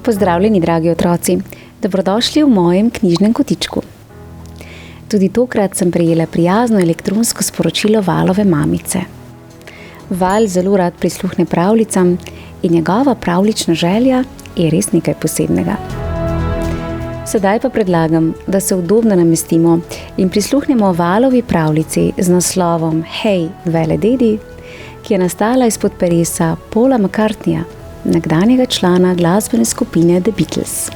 Pozdravljeni, dragi otroci, dobrodošli v mojem knjižnem kotičku. Tudi tokrat sem prejela prijazno elektronsko sporočilo Valove mamice. Val zelo rad prisluhne pravljicam in njegova pravljična želja je res nekaj posebnega. Sedaj pa predlagam, da se udobno namestimo in prisluhnemo Valovi pravljici z naslovom Hej, velededi, ki je nastala izpod peresa Paula McCartneyja, nekdanjega člana glasbene skupine The Beatles.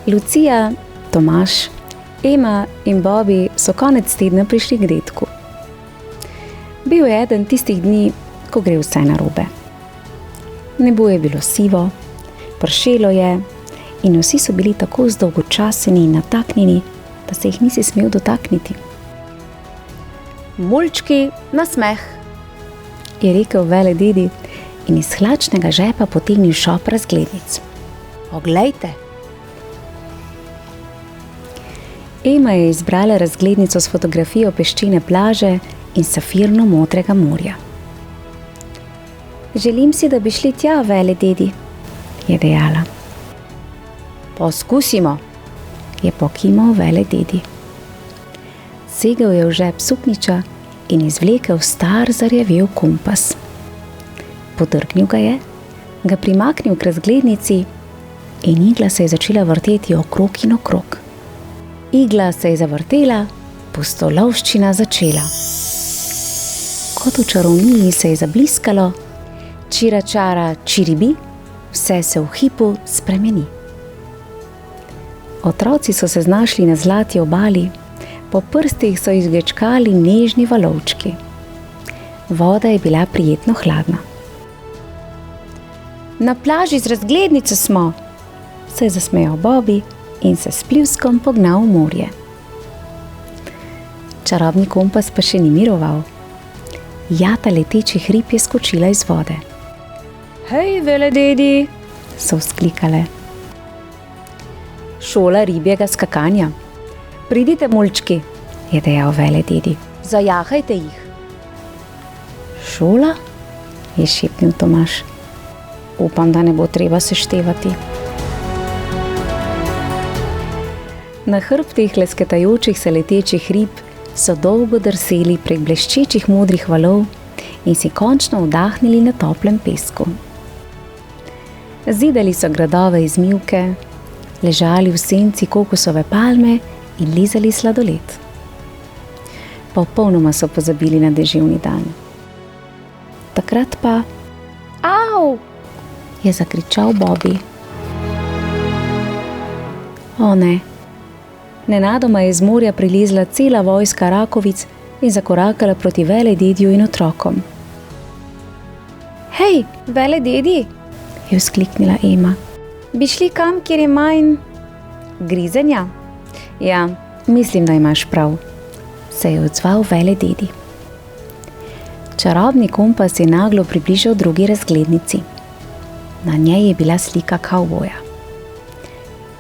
Lucija, Tomaž, Ema in Bobby so konec tedna prišli k dedku. Bil je eden tistih dni, ko gre vse narobe. Nebo je bilo sivo, pršelo je in vsi so bili tako zdolgočaseni in nataknjeni, da se jih nisi smel dotakniti. Mulčki, nasmeh, je rekel velededi in iz hlačnega žepa potegnil šop razglednic. Oglejte! Ema je izbrala razglednico s fotografijo peščene plaže in safirno modrega morja. Želim si, da bi šli tja, velededi, je dejala. Poskusimo, je pokimal velededi. Segel je v žep suknjiča in izvlekel star zarjavel kompas. Potrgnil ga je, ga primaknil k razglednici in igla se je začela vrteti okrog in okrog. Igla se je zavrtela, pustolovščina začela. Kot v čarovniji se je zabliskalo, čiračara čiribi, vse se v hipu spremeni. Otroci so se znašli na zlati obali, po prstih so izgečkali nežni valovčki. Voda je bila prijetno hladna. Na plaži z razglednico smo, se je zasmejal Bobby in se s pljuskom pognal v morje. Čarobni kompas pa še ni miroval. Jata leteči hrib je skočila iz vode. Hej, velededi, so vzklikale. Šola ribjega skakanja. Pridite, mulčki, je dejal velededi. Zajahajte jih. Šola? Je šepnil Tomaž. Upam, da ne bo treba seštevati. Na hrbtih lesketajočih se letečih rib so dolgo drseli prek bleščečih modrih valov in si končno vdahnili na toplem pesku. Zidali so gradove iz mivke, ležali v senci kokosove palme in lizali sladoled. Popolnoma so pozabili na deževni dan. Takrat pa... Au! Je zakričal Bobby. O ne! Nenadoma je iz morja prilezla cela vojska rakovic in zakorakala proti veledediju in otrokom. Hej, velededi, je vzkliknila Ema. Bi šli kam, kjer je manj grizenja? Ja, mislim, da imaš prav, se je odzval velededi. Čarobni kompas je naglo približal drugi razglednici. Na njej je bila slika kavboja.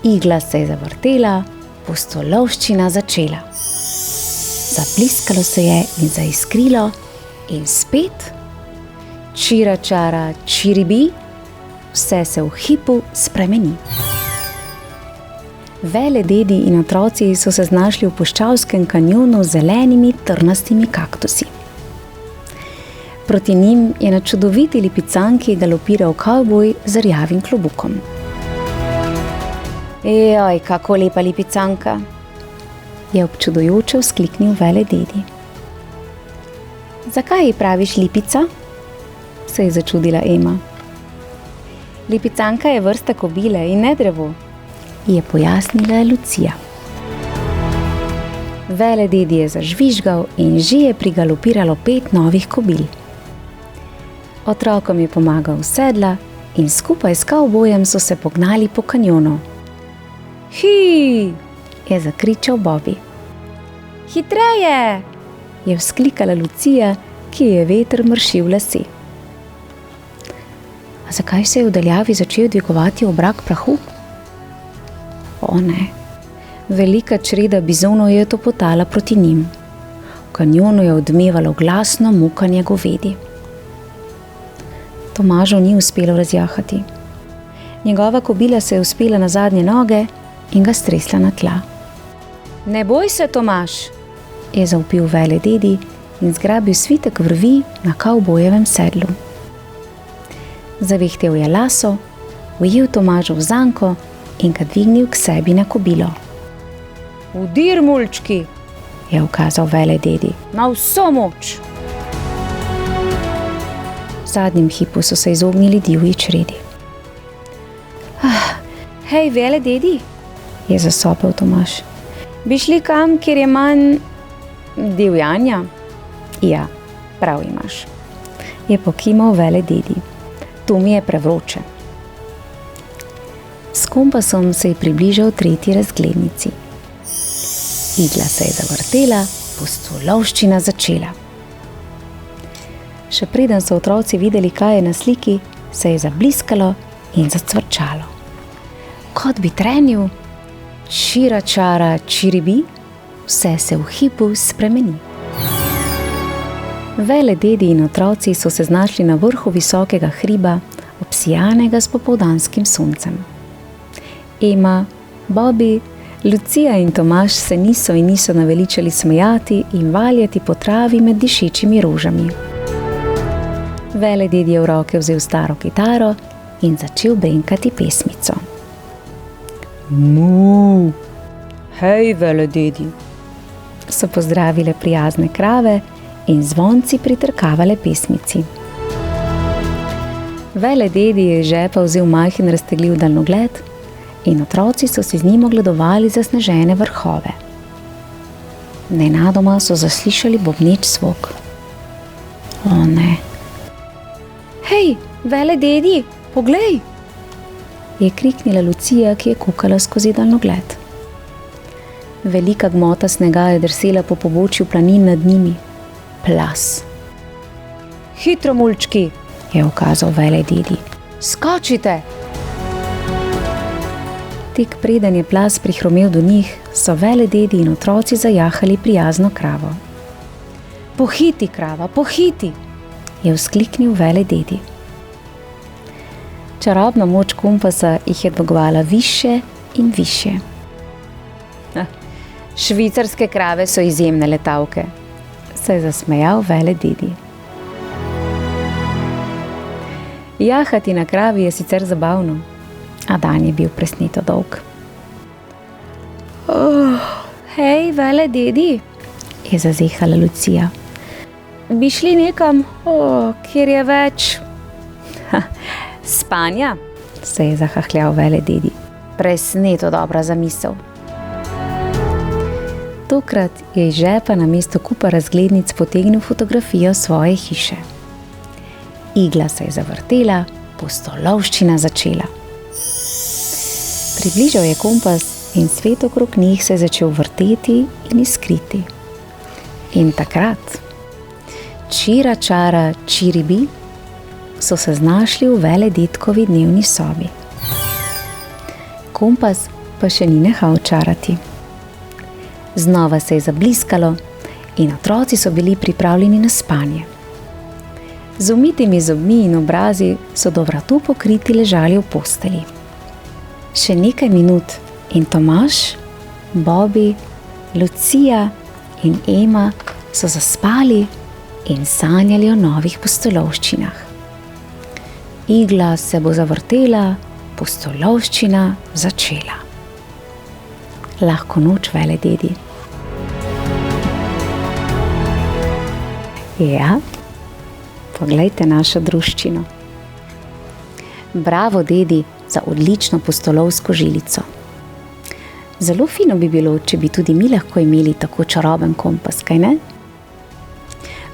Igla se je zavrtela, pustolovščina začela. Zabliskalo se je in zaiskrilo in spet čiračara čiribi, vse se v hipu spremeni. Velededi in otroci so se znašli v puščavskem kanjonu z zelenimi trnastimi kaktusi. Proti njim je na čudoviti lipicanki galopiral kavboj z rjavim klobukom. Ejoj, kako lepa lipicanka, je občudujoče vzkliknil velededi. Zakaj ji praviš lipica? Se je začudila Ema. Lipicanka je vrsta kobile in ne drevo, je pojasnila Lucija. Velededi je zažvižgal in že je prigalopiralo 5 novih kobil. Otrokom je pomagal v sedla in skupaj s kavbojem so se pognali po kanjonu. Hi! Je zakričal Bobby. Hitreje! Je vzklikala Lucija, ki je veter mršil lase. A zakaj se je v daljavi začel dvigovati obrak prahu? O ne, velika čreda bizonov je topotala proti njim. V kanjonu je odmevalo glasno mukanje govedi. Tomažu ni uspelo razjahati. Njegova kobila se je uspela na zadnje noge in ga stresla na tla. Ne boj se, Tomaž, je zavpil velededi in zgrabil svitek vrvi na kavbojevem sedlu. Zavihtel je laso, ujel Tomaža v zanko in ga dvignil k sebi na kobilo. Udir, mulčki, je ukazal velededi, na vso moč. V zadnjem hipu so se izognili divji čredi. Hej, velededi, je zasopel Tomaž. Bi šli kam, kjer je manj divjanja? Ja, prav imaš, je pokimal velededi. Tu mi je prevroče. S kompasom se je približal tretji razglednici. Igla se je zavrtela, pustolovščina začela. Še preden so otroci videli, kaj je na sliki, se je zabliskalo in zacvrčalo. Kot bi trenil, čira čara čiribi, vse se v hipu spremeni. Velededi in otroci so se znašli na vrhu visokega hriba, obsijanega s popoldanskim soncem. Ema, Bobby, Lucija in Tomaž se niso naveličali smejati in valjati po travi med dišečimi rožami. Velededi je v roke vzel staro kitaro in začel brenkati pesmico. Mu, hej, velededi, so pozdravile prijazne krave in zvonci pritrkavale pesmici. Velededi je iz žepa vzel majhen raztegljiv daljnogled in otroci so si z njim ogledovali zasnežene vrhove. Nenadoma so zaslišali bobneč zvok. O ne. Hej, velededi, poglej, je kriknila Lucija, ki je kukala skozi daljnogled. Velika gmota snega je drsela po pobočju planin nad njimi. Plas. Hitro, mulčki, je ukazal velededi. Skočite! Tik preden je plas prihromel do njih, so velededi in otroci zajahali prijazno kravo. Pohiti, krava, pohiti, je vzkliknil velededi. Čarobna moč kompasa jih je dvigovala više in više. Švicarske krave so izjemne letavke, se je zasmejal velededi. Jahati na kravi je sicer zabavno, a dan je bil presneto dolg. Hej, velededi, je zazehala Lucija. Bi šli nekam, kjer je več spanja, se je zahahljal velededi. Presneto dobra zamisel. Tokrat je iz žepa namesto kupa razglednic potegnil fotografijo svoje hiše. Igla se je zavrtela, pustolovščina začela. Približal je kompas in svet okrog njih se je začel vrteti in iskriti. In takrat, čira čara čiribi, so se znašli v veledetkovi dnevni sobi. Kompas pa še ni nehal čarati. Znova se je zabliskalo in otroci so bili pripravljeni na spanje. Z umitimi zobmi in obrazi so do vratu pokriti ležali v posteli. Še nekaj minut in Tomaž, Bobby, Lucija in Ema so zaspali in sanjali o novih pustolovščinah. Igla se bo zavrtela, pustolovščina začela. Lahko noč, velededi. Ja, poglejte našo druščino. Bravo, dedi, za odlično pustolovsko žilico. Zelo fino bi bilo, če bi tudi mi lahko imeli tako čaroben kompas, kaj ne?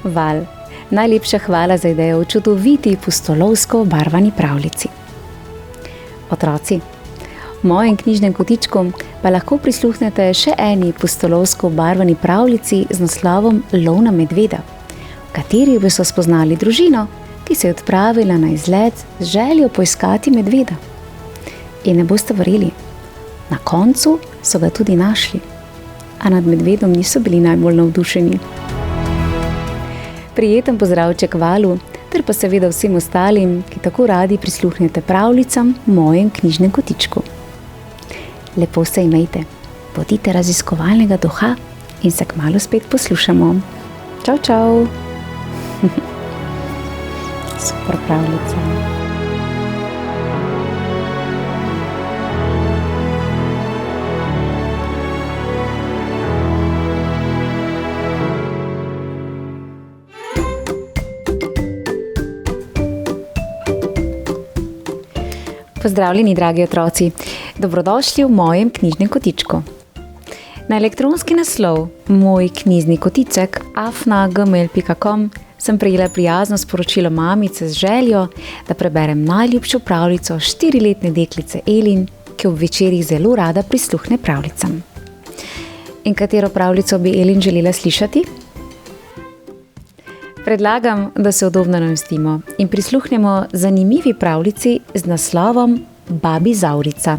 Val, najlepša hvala za idejo o čudoviti pustolovsko obarvani pravljici. Otroci, v mojem knjižnem kotičku pa lahko prisluhnete še eni pustolovsko obarvani pravljici z naslovom Lov na medveda, v kateri boste spoznali družino, ki se je odpravila na izlet z željo poiskati medveda. In ne boste verjeli, na koncu so ga tudi našli, a nad medvedom niso bili najbolj navdušeni. Prijeten pozdravček Valu, ter pa seveda vsem ostalim, ki tako radi prisluhnete pravljicam v mojem knjižnem kotičku. Lepo se imejte, bodite raziskovalnega duha in se kmalu spet poslušamo. Čau, čau! Super pravljica. Pozdravljeni, dragi otroci! Dobrodošli v mojem knjižnem kotičku. Na elektronski naslov moj knjižni koticek afna@gmail.com sem prejela prijazno sporočilo mamice z željo, da preberem najljubšo pravljico 4-letne deklice Elin, ki ob večerih zelo rada prisluhne pravljicam. In katero pravljico bi Elin želela slišati? Predlagam, da se udobno namestimo in prisluhnemo zanimivi pravljici z naslovom Babi Zavrica.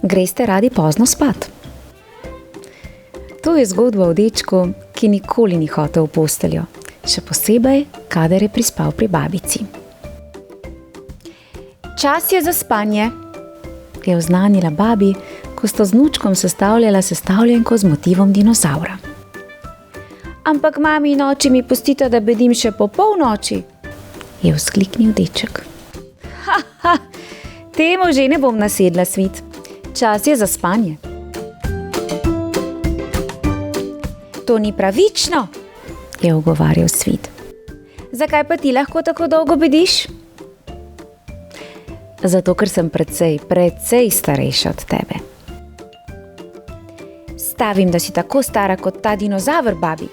Greste radi pozno spat? To je zgodba o dečku, ki nikoli ni hotel v posteljo, še posebej, kadar je prispal pri babici. Čas je za spanje, je oznanila babi, ko sta z vnučkom sestavljala sestavljanko z motivom dinozavra. Ampak mami in oči mi pustita, da bedim še po polnoči, je vzkliknil deček. Temu že ne bom nasedla, Svit. Čas je za spanje. To ni pravično, je ugovarjal Svit. Zakaj pa ti lahko tako dolgo bediš? Zato, ker sem precej starejša od tebe. Stavim, da si tako stara kot ta dinozaver, babi,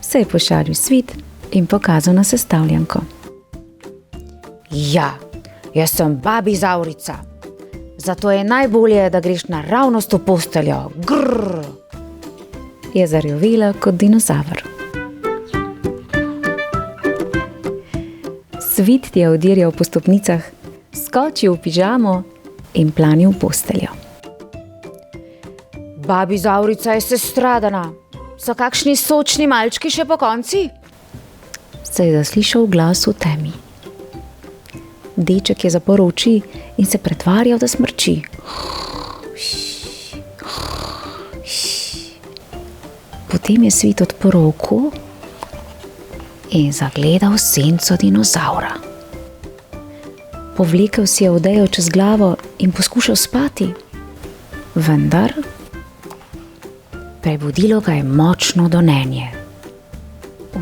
se je pošalil Svit in pokazal na sestavljanko. Ja, jaz sem babi Zavrica. Zato je najbolje, da greš naravnost v posteljo. Grrr, je zarjovela kot dinozaver. Svit je odirjal po stopnicah, skočil v pižamo in planil v posteljo. Babi Zavrica je sestradana. So kakšni sočni malčki še po konci? Se je zaslišal glas v temi. Deček je zaprl oči in se pretvarjal, da smrči. Potem je Svit odprl oko in zagledal senco dinozavra. Povlekel si je odejo čez glavo in poskušal spati, vendar prebudilo ga je močno donenje.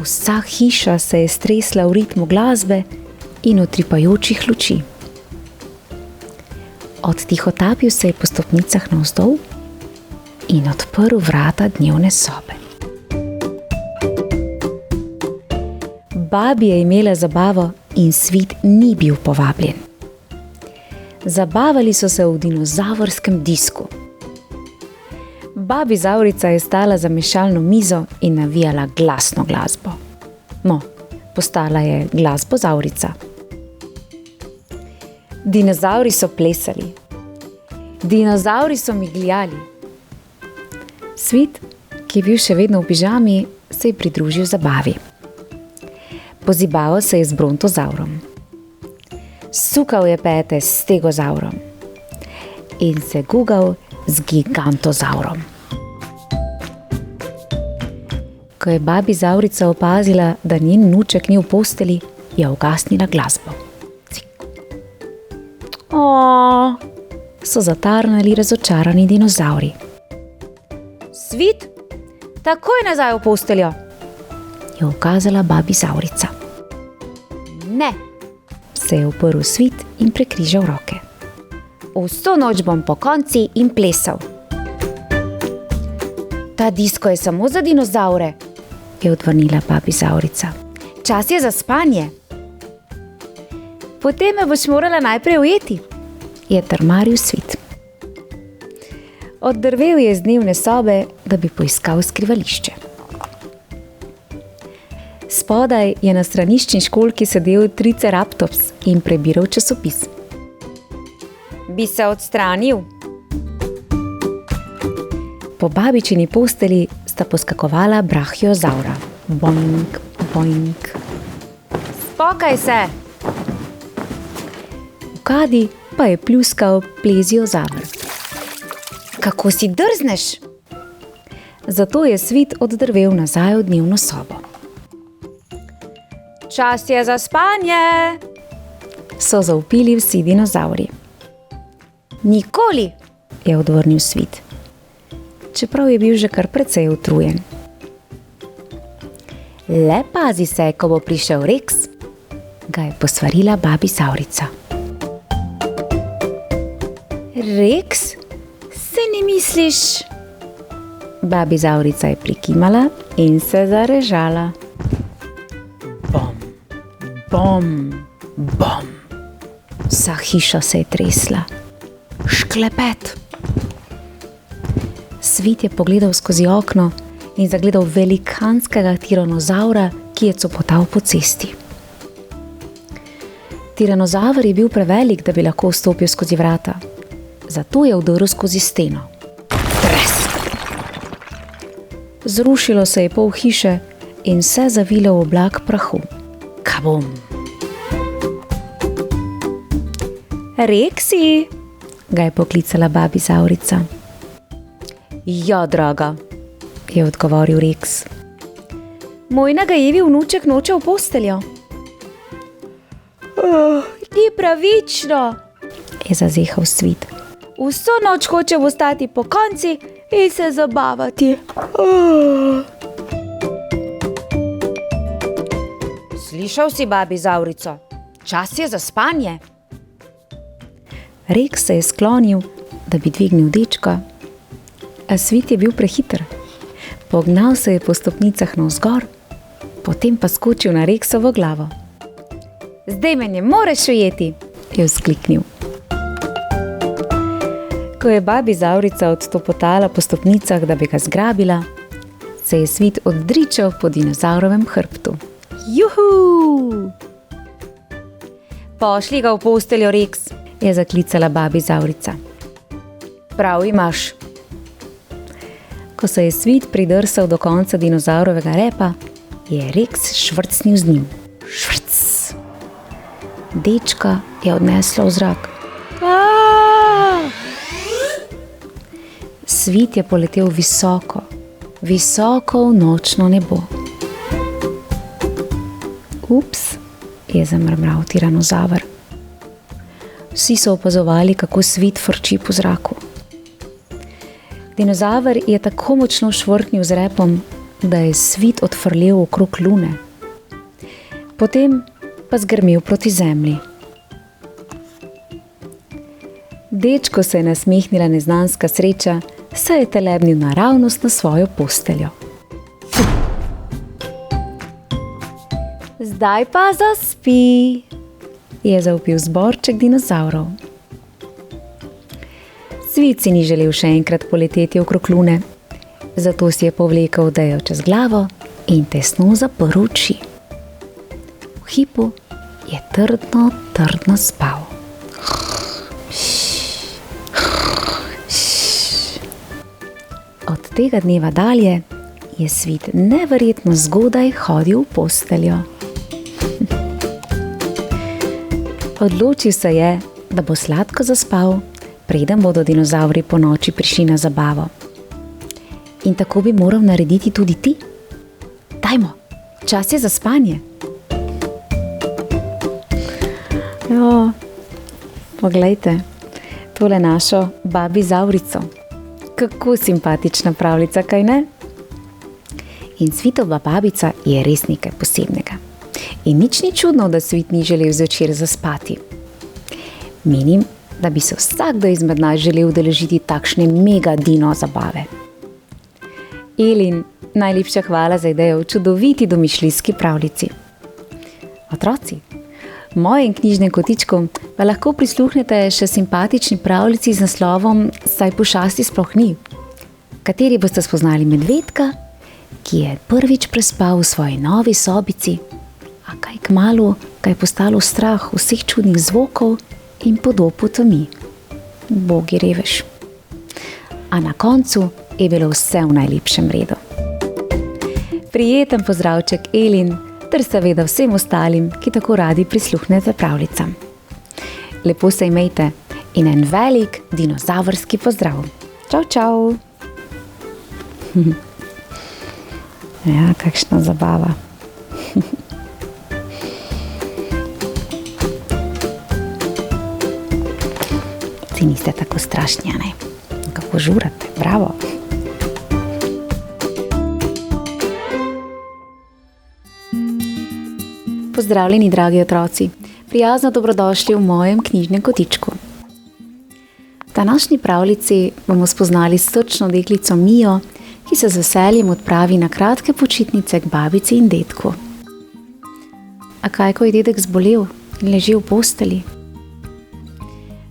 Vsa hiša se je stresla v ritmu glasbe in utripajočih luči. Odtihotapil se je po stopnicah navzdol in odprl vrata dnevne sobe. Babi je imela zabavo in Svit ni bil povabljen. Zabavali so se v dinozavrskem disku. Babi Zavrica je stala za mešalno mizo in navijala glasno glasbo. No, postala je glasbo Zavrica. Dinozavri so plesali. Dinozavri so migljali. Svit, ki je bil še vedno v pižami, se je pridružil zabavi. Pozibaval se je z brontozavrom. Sukal je pete s stegozavrom in se gugal z gigantozavrom. Ko je babi Zavrica opazila, da njen vnuček ni v posteli, je ugasnila glasbo. So zatarnali razočarani dinozavri. Svit, takoj nazaj v posteljo, je ukazala babi Zavrica. Ne, se je uprl Svit in prekrižal roke. Vso noč bom pokonci in plesal. Ta disko je samo za dinozavre, je odvrnila babi Zavrica. Čas je za spanje. Potem me boš morala najprej ujeti, je trmaril Svit. Oddrvel je iz dnevne sobe, da bi poiskal skrivališče. Spodaj je na straniščni školjki sedel Triceratops in prebiral časopis. Bi se odstranil? Po babičini posteli sta poskakovala brachiozavra. Boink, boink. Spokaj se! V kadi pa je pljuskal pleziozaver. Kako si drzneš? Zato je Svit oddrvel nazaj v dnevno sobo. Čas je za spanje, so zavpili vsi dinozavri. Nikoli, je odvrnil Svit, čeprav je bil že kar precej utrujen. Le pazi se, ko bo prišel Rex, ga je posvarila babi Zavrica. Rex? Se ne misliš? Babi Zavrica je prikimala in se zarežala. Bom, bom, bom. Vsa hiša se je tresla. Šklepet. Svit je pogledal skozi okno in zagledal velikanskega tiranozavra, ki je copotal po cesti. Tiranozaver je bil prevelik, da bi lahko vstopil skozi vrata. Zato je vdrl skozi steno. Tresk! Zrušilo se je pol hiše in vse zavilo v oblak prahu. Kabum! Reksi, ga je poklicala babi Zavrica. Ja, draga, je odgovoril Rex. Moj nagajivi vnuček noče v posteljo. Ni pravično, je zazehal Svit. Vso noč hoče ostati pokonci in se zabavati. Slišal si, babi Zavrico? Čas je za spanje. Rex se je sklonil, da bi dvignil dečka, a Svit je bil prehiter. Pognal se je po stopnicah navzgor, potem pa skočil na Rexovo glavo. Zdaj me ne moreš ujeti, je vzkliknil. Ko je babi Zavrica odstopotala po stopnicah, da bi ga zgrabila, se je Svit oddričal po dinozavrovem hrbtu. Juhu! Pošli ga v posteljo, Rex, je zaklicala babi Zavrica. Prav imaš. Ko se je Svit pridrsal do konca dinozavrovega repa, je Rex švrcnil z njim. Švrc! Dečka je odneslo v zrak. Svit je poletel visoko, visoko v nočno nebo. Ups, je zamrmral tiranozaver. Vsi so opazovali, kako Svit frči po zraku. Dinozaver je tako močno švrknil z repom, da je Svit odfrlel okrog lune. Potem pa zgrmel proti zemlji. Dečko se je nasmehnila neznanska sreča, saj je telebnil naravnost na svojo posteljo. Zdaj pa zaspi, je zavpil zborček dinozavrov. Svit si ni želel še enkrat poleteti okrog lune, zato si je povlekel odejo čez glavo in tesno zaprl oči. V hipu je trdno spal. Od tega dneva dalje je Svit neverjetno zgodaj hodil v posteljo. Odločil se je, da bo sladko zaspal, preden bodo dinozavri po noči prišli na zabavo. In tako bi moral narediti tudi ti. Dajmo, čas je za spanje. Jo, poglejte, tole našo babi Zavrico. Kako simpatična pravljica, kaj ne? In Svitova babica je res nekaj posebnega. In nič ni čudno, da Svit ni želel zvečer zaspati. Menim, da bi se vsakdo izmed nas želel udeležiti takšne mega dino zabave. Elin, najlepša hvala za idejo v čudoviti domišljijski pravljici. Otroci, v mojem knjižnem kotičku pa lahko prisluhnete še simpatični pravljici z naslovom Saj pošasti sploh ni, v kateri boste spoznali medvedka, ki je prvič prespal v svoji novi sobici, a kaj kmalu ga je postalo strah vseh čudnih zvokov in podob v temi. Bogi revež. A na koncu je bilo vse v najlepšem redu. Prijeten pozdravček Elin ter seveda vsem ostalim, ki tako radi prisluhnete pravljicam. Lepo se imejte in en velik dinozavrski pozdrav. Čau, čau! Ja, kakšna zabava. Si niste tako strašni, ne? Kako žurate, bravo! Pozdravljeni, dragi otroci, prijazno dobrodošli v mojem knjižnem kotičku. V današnji pravljici bomo spoznali srčno deklico Mijo, ki se z veseljem odpravi na kratke počitnice k babici in dedku. A kaj, ko je dedek zbolel in leži v posteli?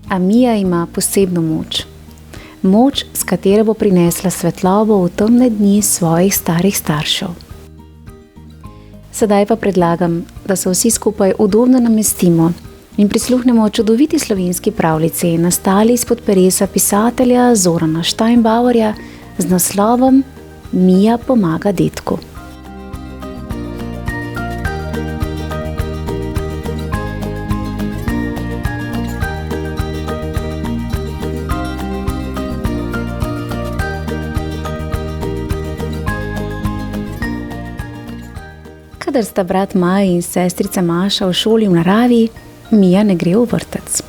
A Mija ima posebno moč. Moč, s katero bo prinesla svetlobo v temne dni svojih starih staršev. Sedaj pa predlagam, da se vsi skupaj udobno namestimo in prisluhnemo čudoviti slovenski pravljici, nastali izpod peresa pisatelja Zorana Steinbauerja z naslovom Mija pomaga dedku. Kadar sta brat Maj in sestrica Maša v šoli v naravi, Mija ne gre v vrtec.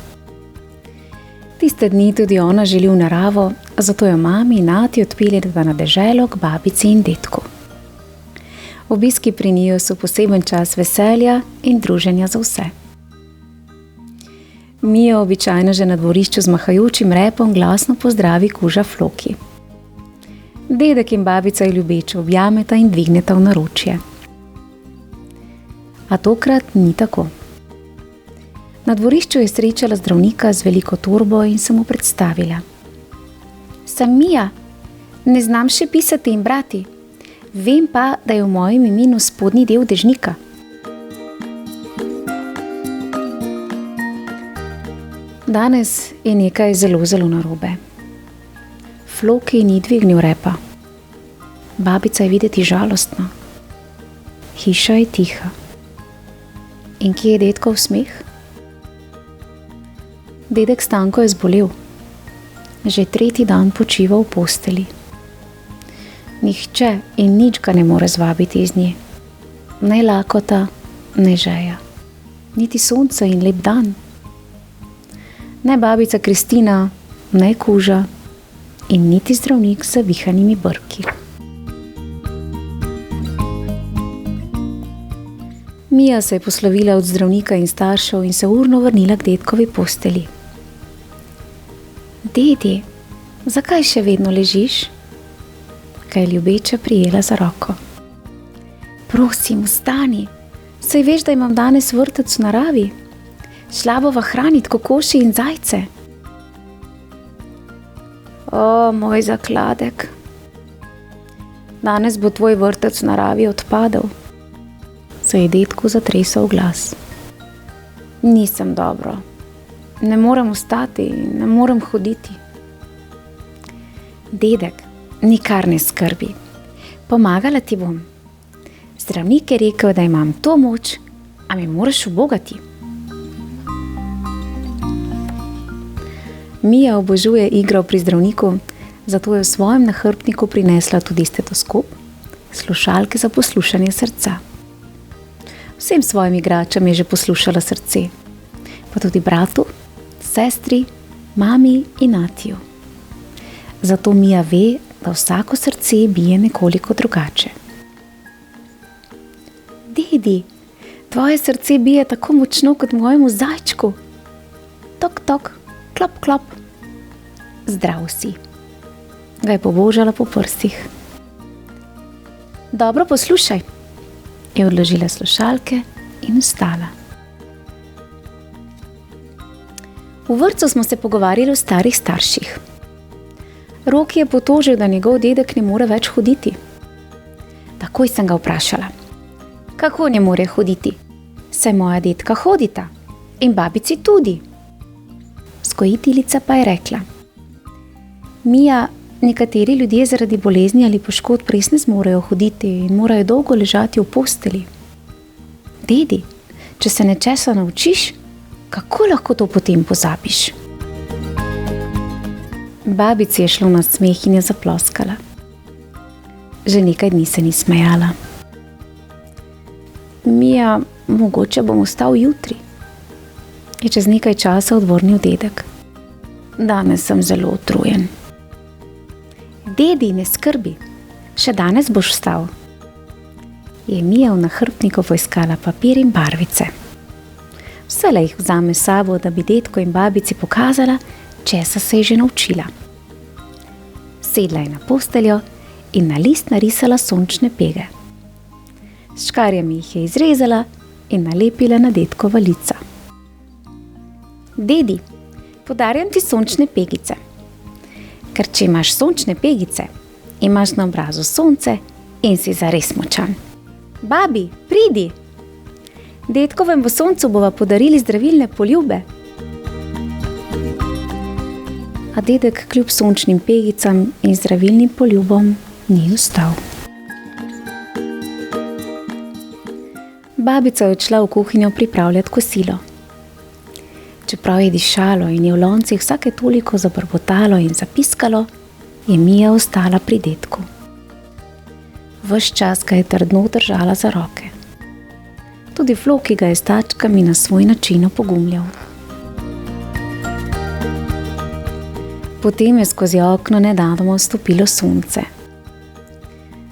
Tiste dni tudi ona želi v naravo, zato jo mami in ati odpeljeta na deželo k babici in dedku. Obiski pri njiju so poseben čas veselja in druženja za vse. Mija običajno že na dvorišču z mahajočim repom glasno pozdravi kuža Floki. Dedek in babica jo ljubeče objameta in dvigneta v naročje. A tokrat ni tako. Na dvorišču je srečala zdravnika z veliko torbo in se mu predstavila. Sem Mija, ne znam še pisati in brati. Vem pa, da je v mojem imenu spodnji del dežnika. Danes je nekaj zelo, zelo narobe. Floki ni dvignil repa. Babica je videti žalostna. Hiša je tiha. In kje je dedkov smeh? Dedek Stanko je zbolel. Že 3. dan počiva v posteli. Nihče in nič ga ne more zvabiti iz nje. Ne lakota, ne žeja. Niti sonce in lep dan. Ne babica Kristina, ne kuža in niti zdravnik z zavihanimi brki. Mija se je poslovila od zdravnika in staršev in se urno vrnila k dedkovi posteli. Dedi, zakaj še vedno ležiš? Ga je ljubeče prijela za roko. Prosim, vstani, saj veš, da imam danes vrtec v naravi. Šla bova hranit kokoši in zajce. O, moj zakladek. Danes bo tvoj vrtec v naravi odpadel. Se je dedku zatresel glas. Nisem dobro. Ne morem vstati, ne morem hoditi. Dedek, nikar ne skrbi. Pomagala ti bom. Zdravnik je rekel, da imam to moč, a me moraš ubogati. Mija obožuje igro pri zdravniku, zato je v svojem nahrbtniku prinesla tudi stetoskop, slušalke za poslušanje srca. Vsem svojim igračam je že poslušala srce, pa tudi bratu, sestri, mami in atiju. Zato Mija ve, da vsako srce bije nekoliko drugače. Dedi, tvoje srce bije tako močno kot mojemu zajčku. Tok, tok, klop, klop. Zdrav si. Ga je pobožala po prstih. Dobro, poslušaj. Je odložila slušalke in vstala. V vrtcu smo se pogovarjali o starih starših. Roki je potožil, da njegov dedek ne more več hoditi. Takoj sem ga vprašala. Kako ne more hoditi? Saj moja dedka hodita. In babici tudi. Vzgojiteljica pa je rekla. Mija, nekateri ljudje zaradi bolezni ali poškodb res ne zmorejo hoditi in morajo dolgo ležati v posteli. Dedi, če se nečesa naučiš, kako lahko to potem pozabiš? Babici je šlo na smeh in je zaploskala. Že nekaj dni se ni smejala. Mija, mogoče bom vstal jutri, je čez nekaj časa odvrnil dedek. Danes sem zelo utrujen. Dedi, ne skrbi, še danes boš vstal. Je Mija v nahrbtniku poiskala papir in barvice. Vselej jih vzame s sabo, da bi dedku in babici pokazala, česa se je že naučila. Sedla je na posteljo in na list narisala sončne pege. S škarjami jih je izrezala in nalepila na dedkova lica. Dedi, podarjam ti sončne pegice. Ker če imaš sončne pegice, imaš na obrazu sonce in si zares močan. Babi, pridi! Dedkovem v soncu bova podarili zdravilne poljube. A dedek kljub sončnim pegicam in zdravilnim poljubom ni vstal. Babica je odšla v kuhinjo pripravljati kosilo. Čeprav je dišalo in je v loncih vsake toliko zabrbotalo in zapiskalo, je Mija ostala pri dedku. Ves čas ga je trdno držala za roke. Tudi Floki ga je s tačkami na svoj način opogumljal. Potem je skozi okno nenadoma vstopilo sonce.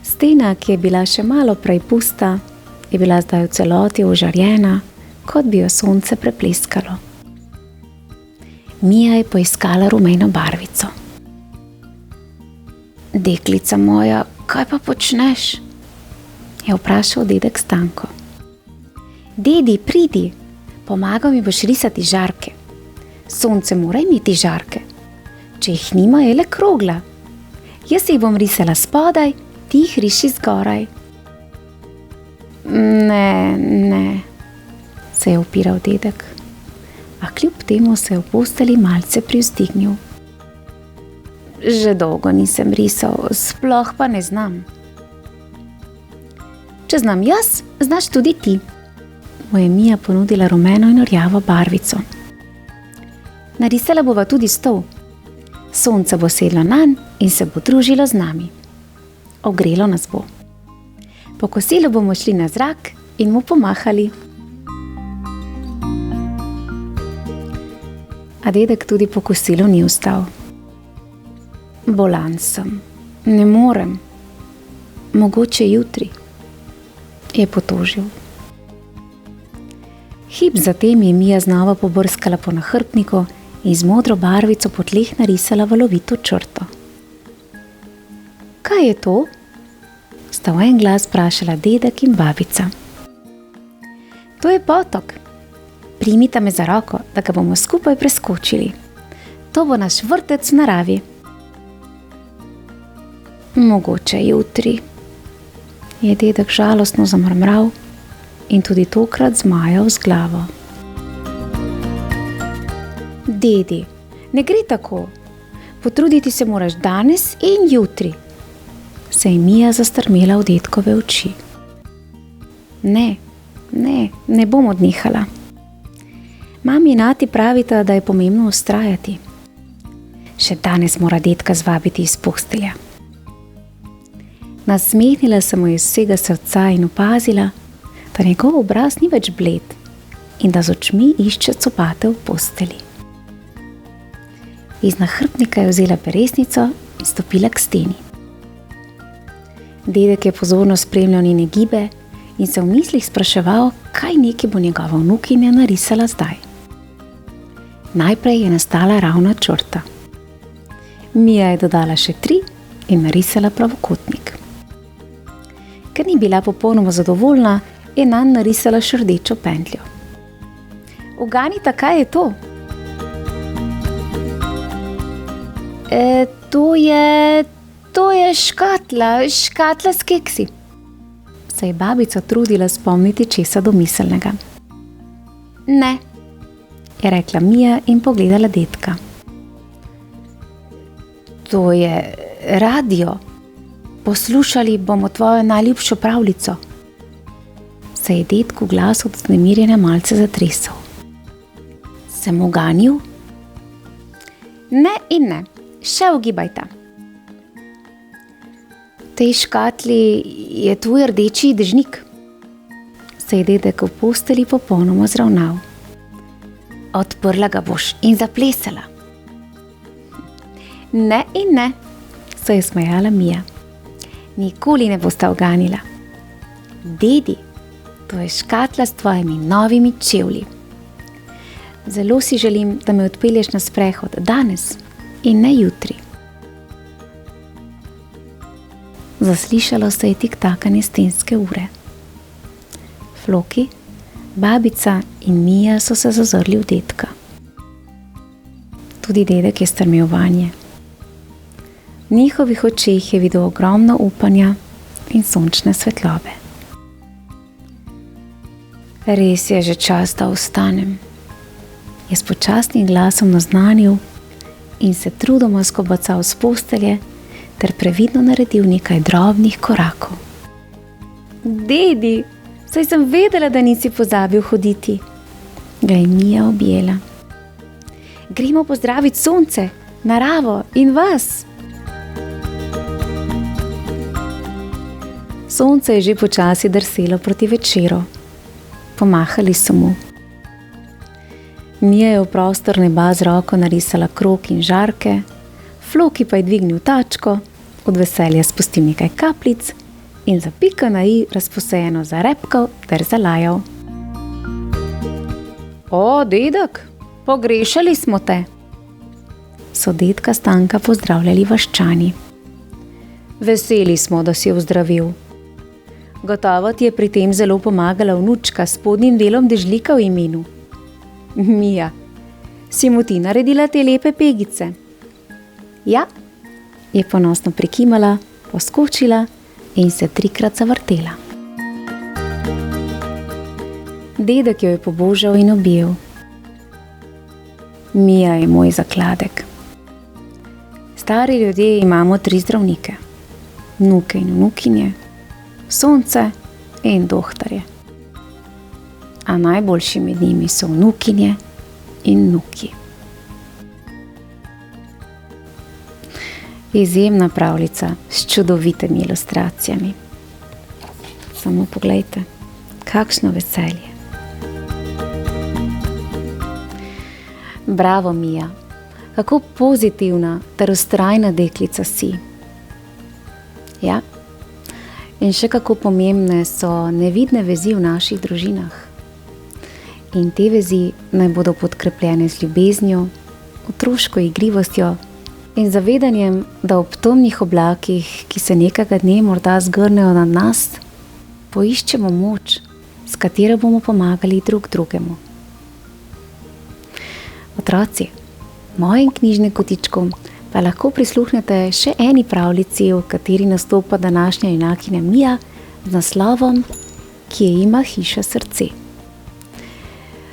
Stena, ki je bila še malo prej pusta, je bila zdaj v celoti ožarjena, kot bi jo sonce prepleskalo. Mija je poiskala rumeno barvico. Deklica moja, kaj pa počneš? Je vprašal dedek Stanko. Dedi, pridi, pomagaj mi boš risati žarke. Sonce mora imeti žarke. Če jih nima, je le krogla. Jaz jih bom risala spodaj, ti jih riši zgoraj. Ne, se je upiral dedek, a kljub temu se je v posteli malce privzdignil. Že dolgo nisem risal, sploh pa ne znam. Če znam jaz, znaš tudi ti. Mu je Mija ponudila rumeno in rjavo barvico. Narisala bova tudi stol. Sonce bo sedlo nanj in se bo družilo z nami. Ogrelo nas bo. Po kosilu bomo šli na zrak in mu pomahali. A dedek tudi po kosilu ni vstal. Bolan sem, ne morem. Mogoče jutri, je potožil. Hip zatem je Mija znova pobrskala po nahrbtniku in z modro barvico po tleh narisala valovito črto. Kaj je to? Sta v en glas vprašala dedek in babica. To je potok. Primita me za roko, da ga bomo skupaj preskočili. To bo naš vrtec v naravi. Mogoče jutri, je dedek žalostno zamrmral in tudi tokrat zmajal z glavo. Dedi, ne gre tako. Potruditi se moraš danes in jutri. Se je Mija zastrmela v dedkove oči. Ne bom odnehala. Mami in ati pravita, da je pomembno vztrajati. Še danes mora dedka zvabiti iz postelja. Nasmehnila se mu iz vsega srca in opazila, da njegov obraz ni več bled in da z očmi išče copate v posteli. Iz nahrbtnika je vzela peresnico in stopila k steni. Dedek je pozorno spremljal njene gibe in se v mislih spraševal, kaj neki bo njegova vnukinja narisala zdaj. Najprej je nastala ravna črta. Mija je dodala še 3 in narisala pravokotnik. Ker ni bila popolnoma zadovoljna, je nanj narisala še rdečo pentljo. Uganita, kaj je to? To je škatla s keksi. Se je babica trudila spomniti česa domiselnega. Ne, je rekla Mija in pogledala dedka. To je radio. Poslušali bomo tvojo najljubšo pravljico. Se je dedku glas od vznemirjenja malce zatresel. Sem uganil? Ne in ne, še ugibajta. V tej škatli je tvoj rdeči dežnik. Se je dedek v posteli popolnoma zravnal. Odprla ga boš in zaplesala. Ne in ne, se je smejala Mija. Nikoli ne bosta uganila. Dedi, to je škatla s tvojimi novimi čevlji. Zelo si želim, da me odpelješ na sprehod danes in ne jutri. Zaslišalo se je tiktakanje stenske ure. Floki, babica in Mija so se zazrli v dedka. Tudi dedek je strmel vanje. V njihovih očeh je videl ogromno upanja in sončne svetlobe. Res je že čas, da vstanem, je s počasnim glasom naznanil in se trudoma skobacal s postelje ter previdno naredil nekaj drobnih korakov. Dedi, saj sem vedela, da nisi pozabil hoditi, ga je Mija objela. Gremo pozdraviti sonce, naravo in vas. Sonce je že počasi drselo proti večeru. Pomahali so mu. Mija je v prostor neba z roko narisala krog in žarke, Floki pa je dvignil tačko, od veselja spustil nekaj kapljic in za pika na i razposajeno zarepkal ter zalajal. O, dedek, pogrešali smo te, so dedka Stanka pozdravljali vaščani. Veseli smo, da si ozdravil. Gotovo ti je pri tem zelo pomagala vnučka s spodnjim delom dežlika v imenu. Mija, si mu ti naredila te lepe pegice? Ja, je ponosno prikimala, poskočila in se 3-krat zavrtela. Dedek jo je pobožal in objel. Mija je moj zakladek. Stari ljudje imamo 3 zdravnike, vnuke in vnukinje, sonce in dohtarje. A najboljši med njimi so vnukinje in vnuki. Izjemna pravljica s čudovitimi ilustracijami. Samo poglejte, kakšno veselje. Bravo, Mija, kako pozitivna ter vztrajna deklica si. Ja, in še kako pomembne so nevidne vezi v naših družinah. In te vezi naj bodo podkrepljene z ljubeznijo, otroško igrivostjo in zavedanjem, da ob temnih oblakih, ki se nekega dne morda zgrnejo nad nas, poiščemo moč, s katero bomo pomagali drug drugemu. Otroci, mojim knjižnim kotičkom pa lahko prisluhnete še eni pravljici, v kateri nastopa današnja junakinja Mija z naslovom Kje ima hiša srce.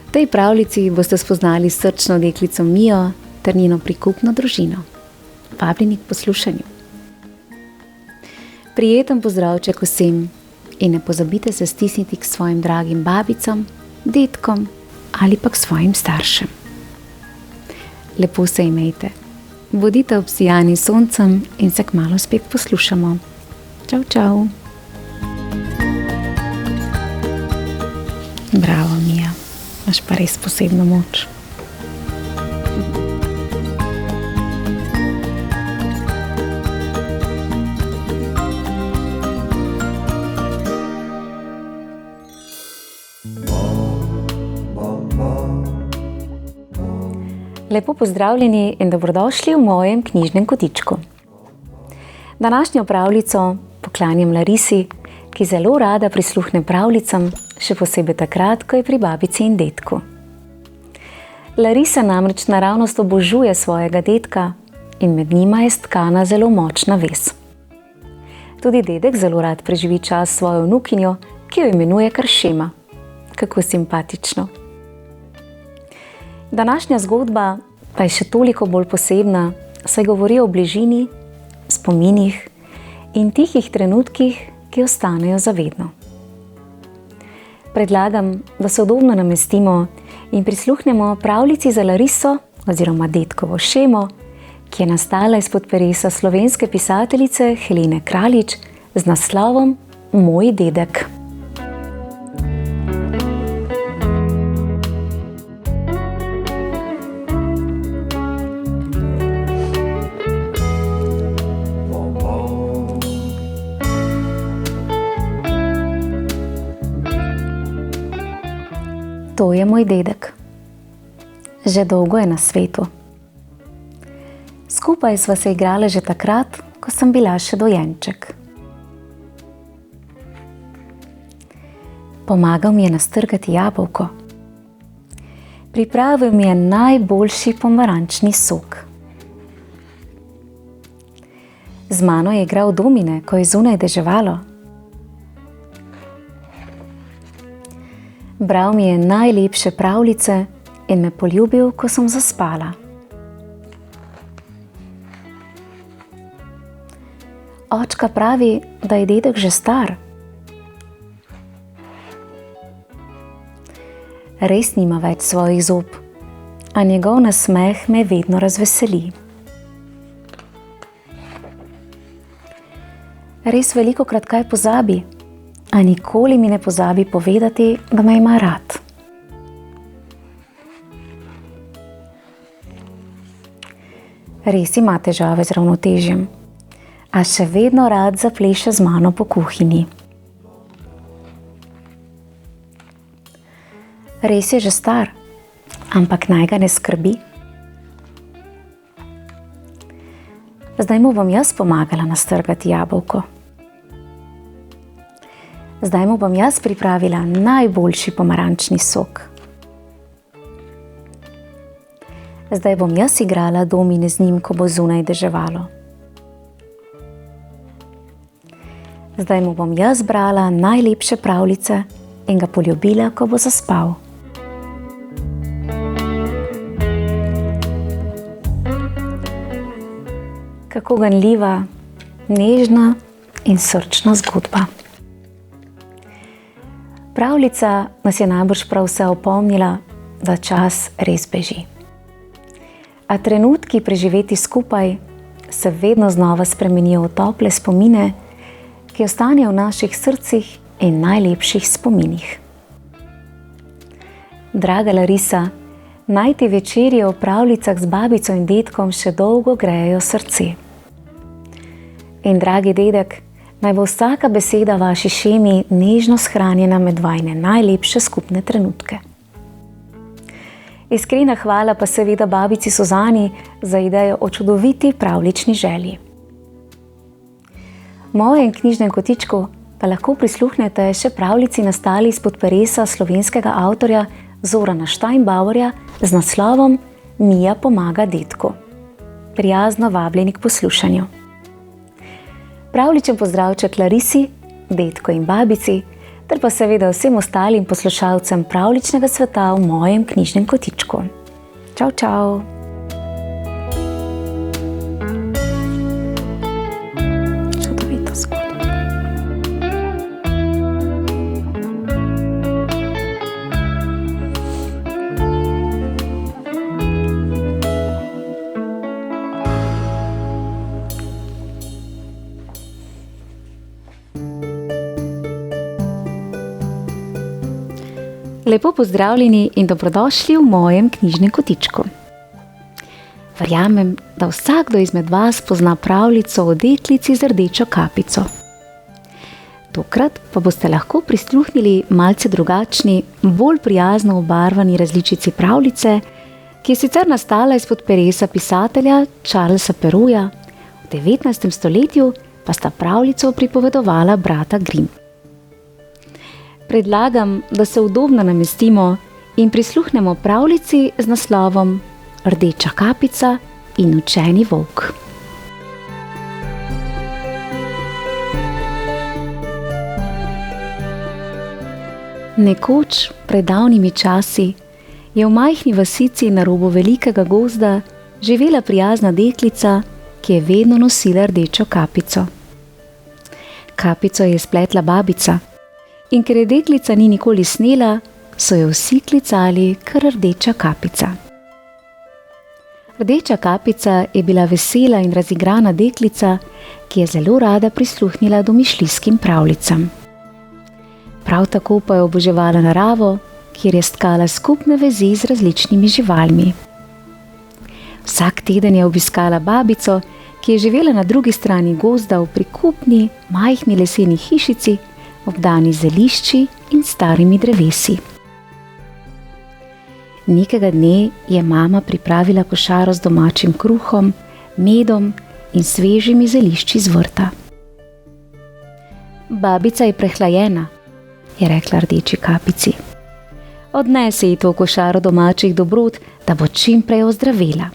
V tej pravljici boste spoznali srčno deklico Mijo ter njeno prikupno družino. Vabljeni k poslušanju. Prijeten pozdravček vsem in ne pozabite se stisniti k svojim dragim babicam, dedkom ali pa k svojim staršem. Lepo se imejte. Bodite obsijani soncem in se kmalu spet poslušamo. Čau, čau. Bravo, Mija. Imaš pa res posebno moč. Lepo pozdravljeni in dobrodošli v mojem knjižnem kotičku. Današnjo pravljico poklanjam Larisi, ki zelo rada prisluhne pravljicam, še posebej takrat, ko je pri babici in dedku. Larisa namreč naravnost obožuje svojega dedka in med njima je stkana zelo močna vez. Tudi dedek zelo rad preživi čas s svojo vnukinjo, ki jo imenuje kar Šema. Kako simpatično. Današnja zgodba pa je še toliko bolj posebna, saj govori o bližini, spominih in tihih trenutkih, ki ostanejo za vedno. Predlagam, da se udobno namestimo in prisluhnemo pravljici za Lariso oziroma dedkovo Šemo, ki je nastala izpod peresa slovenske pisateljice Helene Kraljič z naslovom Moj dedek. To je moj dedek. Že dolgo je na svetu. Skupaj sva se igrala že takrat, ko sem bila še dojenček. Pomagal mi je nastrgati jabolko. Pripravil mi je najboljši pomarančni sok. Z mano je igral domine, ko je zunaj deževalo. Bral mi je najlepše pravljice in me poljubil, ko sem zaspala. Očka pravi, da je dedek že star. Res nima več svojih zob, a njegov nasmeh me vedno razveseli. Res velikokrat kaj pozabi, a nikoli mi ne pozabi povedati, da me ima rad. Res ima težave z ravnotežjem, a še vedno rad zapleše z mano po kuhinji. Res je že star, ampak naj ga ne skrbi. Zdaj mu bom jaz pomagala nastrgati jabolko. Zdaj mu bom jaz pripravila najboljši pomarančni sok. Zdaj bom jaz igrala domine z njim, ko bo zunaj deževalo. Zdaj mu bom jaz brala najlepše pravljice in ga poljubila, ko bo zaspal. Kako ganljiva, nežna in srčna zgodba. Pravljica nas je najbrž prav vse opomnila, da čas res beži. A trenutki preživeti skupaj se vedno znova spremenijo v tople spomine, ki ostanejo v naših srcih in najlepših spominih. Draga Larisa, naj ti večerje o pravljicah z babico in dedkom še dolgo grejejo srce. In dragi dedek, naj bo vsaka beseda vaši Šemi nežno shranjena med vajine najlepše skupne trenutke. Iskrena hvala pa seveda babici Suzani za idejo o čudoviti pravljični želji. V mojem knjižnem kotičku pa lahko prisluhnete še pravljici nastali izpod peresa slovenskega avtorja Zorana Steinbauerja z naslovom Mija pomaga dedku. Prijazno vabljeni k poslušanju. Pravličen pozdravček Larisi, dedku in babici, ter pa seveda vsem ostalim poslušalcem pravličnega sveta v mojem knjižnem kotičku. Čau, čau! Čudovita zgodba. Lepo pozdravljeni in dobrodošli v mojem knjižnem kotičku. Verjamem, da vsakdo izmed vas pozna pravljico o deklici z rdečo kapico. Tokrat pa boste lahko prisluhnili malce drugačni, bolj prijazno obarvani različici pravljice, ki je sicer nastala izpod peresa pisatelja Charlesa Perrowja, v 19. stoletju pa sta pravljico pripovedovala brata Grimm. Predlagam, da se udobno namestimo in prisluhnemo pravljici z naslovom Rdeča kapica in učeni volk. Nekoč, pred davnimi časi, je v majhni vasici na robu velikega gozda živela prijazna deklica, ki je vedno nosila rdečo kapico. Kapico je spletla babica in ker je deklica ni nikoli snela, so jo vsi klicali kar Rdeča kapica. Rdeča kapica je bila vesela in razigrana deklica, ki je zelo rada prisluhnila domišljijskim pravljicam. Prav tako pa je oboževala naravo, kjer je stkala skupne vezi z različnimi živalmi. Vsak teden je obiskala babico, ki je živela na drugi strani gozda v prikupni, majhni leseni hišici, obdani z zelišči in starimi drevesi. Nekega dne je mama pripravila košaro z domačim kruhom, medom in svežimi zelišči z vrta. Babica je prehlajena, je rekla Rdeči kapici. Odnesi ji to košaro domačih dobrot, da bo čim prej ozdravela.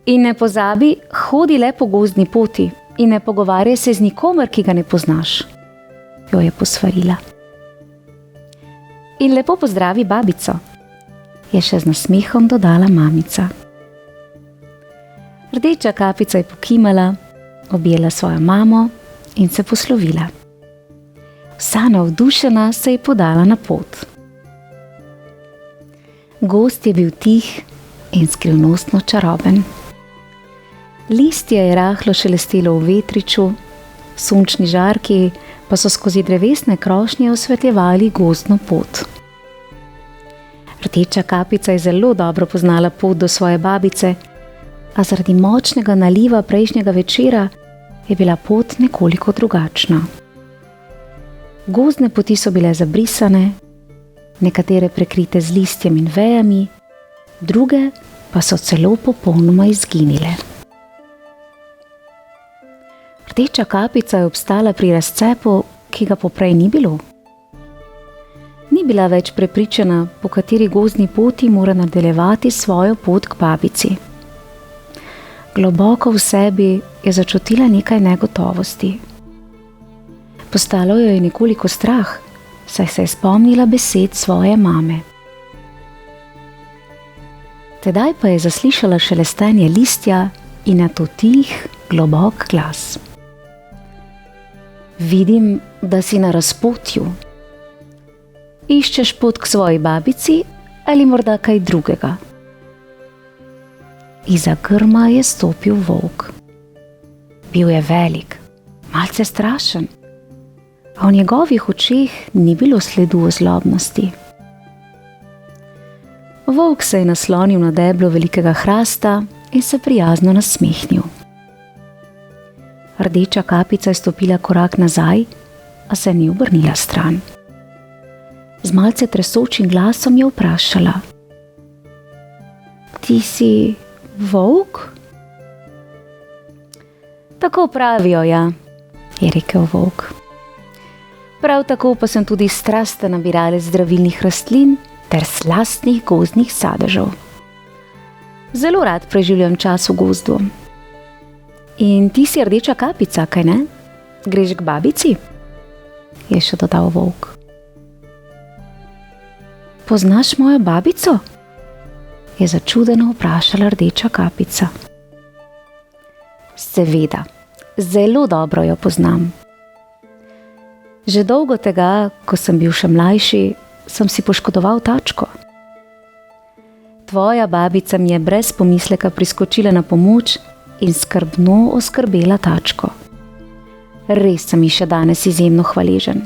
In ne pozabi, hodi le po gozdni poti in ne pogovarjaj se z nikomer, ki ga ne poznaš, jo je posvarila. In lepo pozdravi babico, je še z nasmehom dodala mamica. Rdeča kapica je pokimala, objela svojo mamo in se poslovila. Vsa navdušena se je podala na pot. Gozd je bil tih in skrivnostno čaroben. Listje je rahlo šelestelo v vetriču, sončni žarki pa so skozi drevesne krošnje osvetljevali gozdno pot. Rdeča kapica je zelo dobro poznala pot do svoje babice, a zaradi močnega naliva prejšnjega večera je bila pot nekoliko drugačna. Gozdne poti so bile zabrisane, nekatere prekrite z listjem in vejami, druge pa so celo popolnoma izginile. Rdeča kapica je obstala pri razcepu, ki ga poprej ni bilo. Ni bila več prepričana, po kateri gozdni poti mora nadaljevati svojo pot k babici. Globoko v sebi je začutila nekaj negotovosti. Postalo jo je nekoliko strah, saj se je spomnila besed svoje mame. Tedaj pa je zaslišala šelestenje listja in nato tih, globok glas. Vidim, da si na razpotju. Iščeš pot k svoji babici ali morda kaj drugega? Izza grma je stopil volk. Bil je velik, malce strašen, a v njegovih očeh ni bilo sledu zlobnosti. Volk se je naslonil na deblo velikega hrasta in se prijazno nasmehnil. Rdeča kapica je stopila korak nazaj, a se ni obrnila stran. Z malce tresočim glasom je vprašala: Ti si volk? Tako pravijo, ja, je rekel volk. Prav tako pa sem tudi strasten nabiralec zdravilnih rastlin ter slastnih gozdnih sadežev. Zelo rad preživljam čas v gozdu. In ti si Rdeča kapica, kaj ne? Greš k babici? Je še dodal volk. Poznaš mojo babico? Je začudeno vprašala Rdeča kapica. Seveda, zelo dobro jo poznam. Že dolgo tega, ko sem bil še mlajši, sem si poškodoval tačko. Tvoja babica mi je brez pomisleka priskočila na pomoč in skrbno oskrbela tačko. Res sem ji še danes izjemno hvaležen.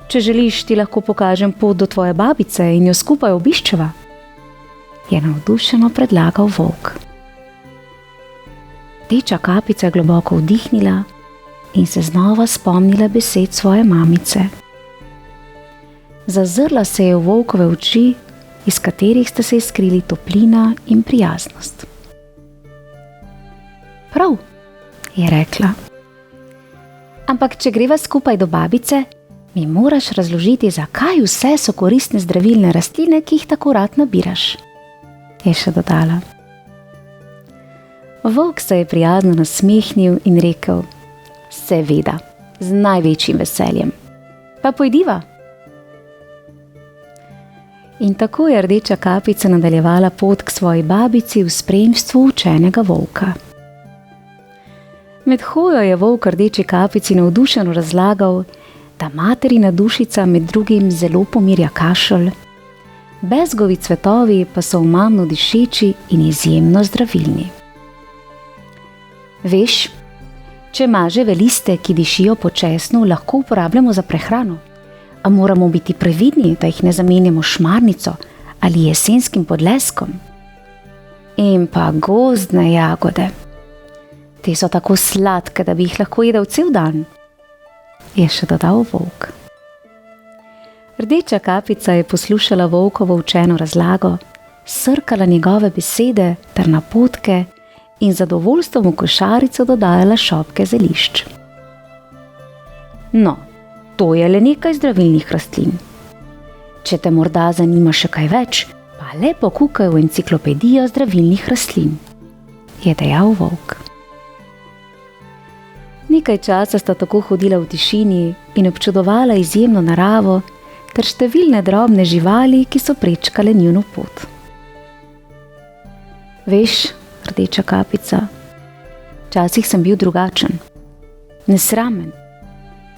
Če želiš, ti lahko pokažem pot do tvoje babice in jo skupaj obiščeva, je navdušeno predlagal volk. Rdeča kapica je globoko vdihnila in se znova spomnila besed svoje mamice. Zazrla se je v volkove oči iz katerih sta se izkrili toplina in prijaznost. Prav, je rekla. Ampak, če greva skupaj do babice, mi moraš razložiti, zakaj vse so koristne zdravilne rastline, ki jih tako rad nabiraš, je še dodala. Volk se je prijazno nasmehnil in rekel: seveda, z največjim veseljem. Pa pojdiva. In tako je Rdeča kapica nadaljevala pot k svoji babici v spremstvu učenega volka. Med hojo je volk Rdeči kapici navdušeno razlagal, da materina dušica med drugim zelo pomirja kašelj, bezgovi cvetovi pa so omamno dišeči in izjemno zdravilni. Veš, če maževe liste, ki dišijo po česnu, lahko uporabljamo za prehrano, a moramo biti previdni, da jih ne zamenjamo šmarnico ali jesenskim podleskom. In pa gozdne jagode. Te so tako sladke, da bi jih lahko jedel cel dan, je še dodal volk. Rdeča kapica je poslušala volkovo učeno razlago, srkala njegove besede ter napotke in zadovoljstvom v košarico dodajala šopke zelišč. No, to je le nekaj zdravilnih rastlin. Če te morda zanima še kaj več, pa le pokukaj v enciklopedijo zdravilnih rastlin, je dejal volk. Nekaj časa sta tako hodila v tišini in občudovala izjemno naravo ter številne drobne živali, ki so prečkale njuno pot. Veš, Rdeča kapica, včasih sem bil drugačen, nesramen,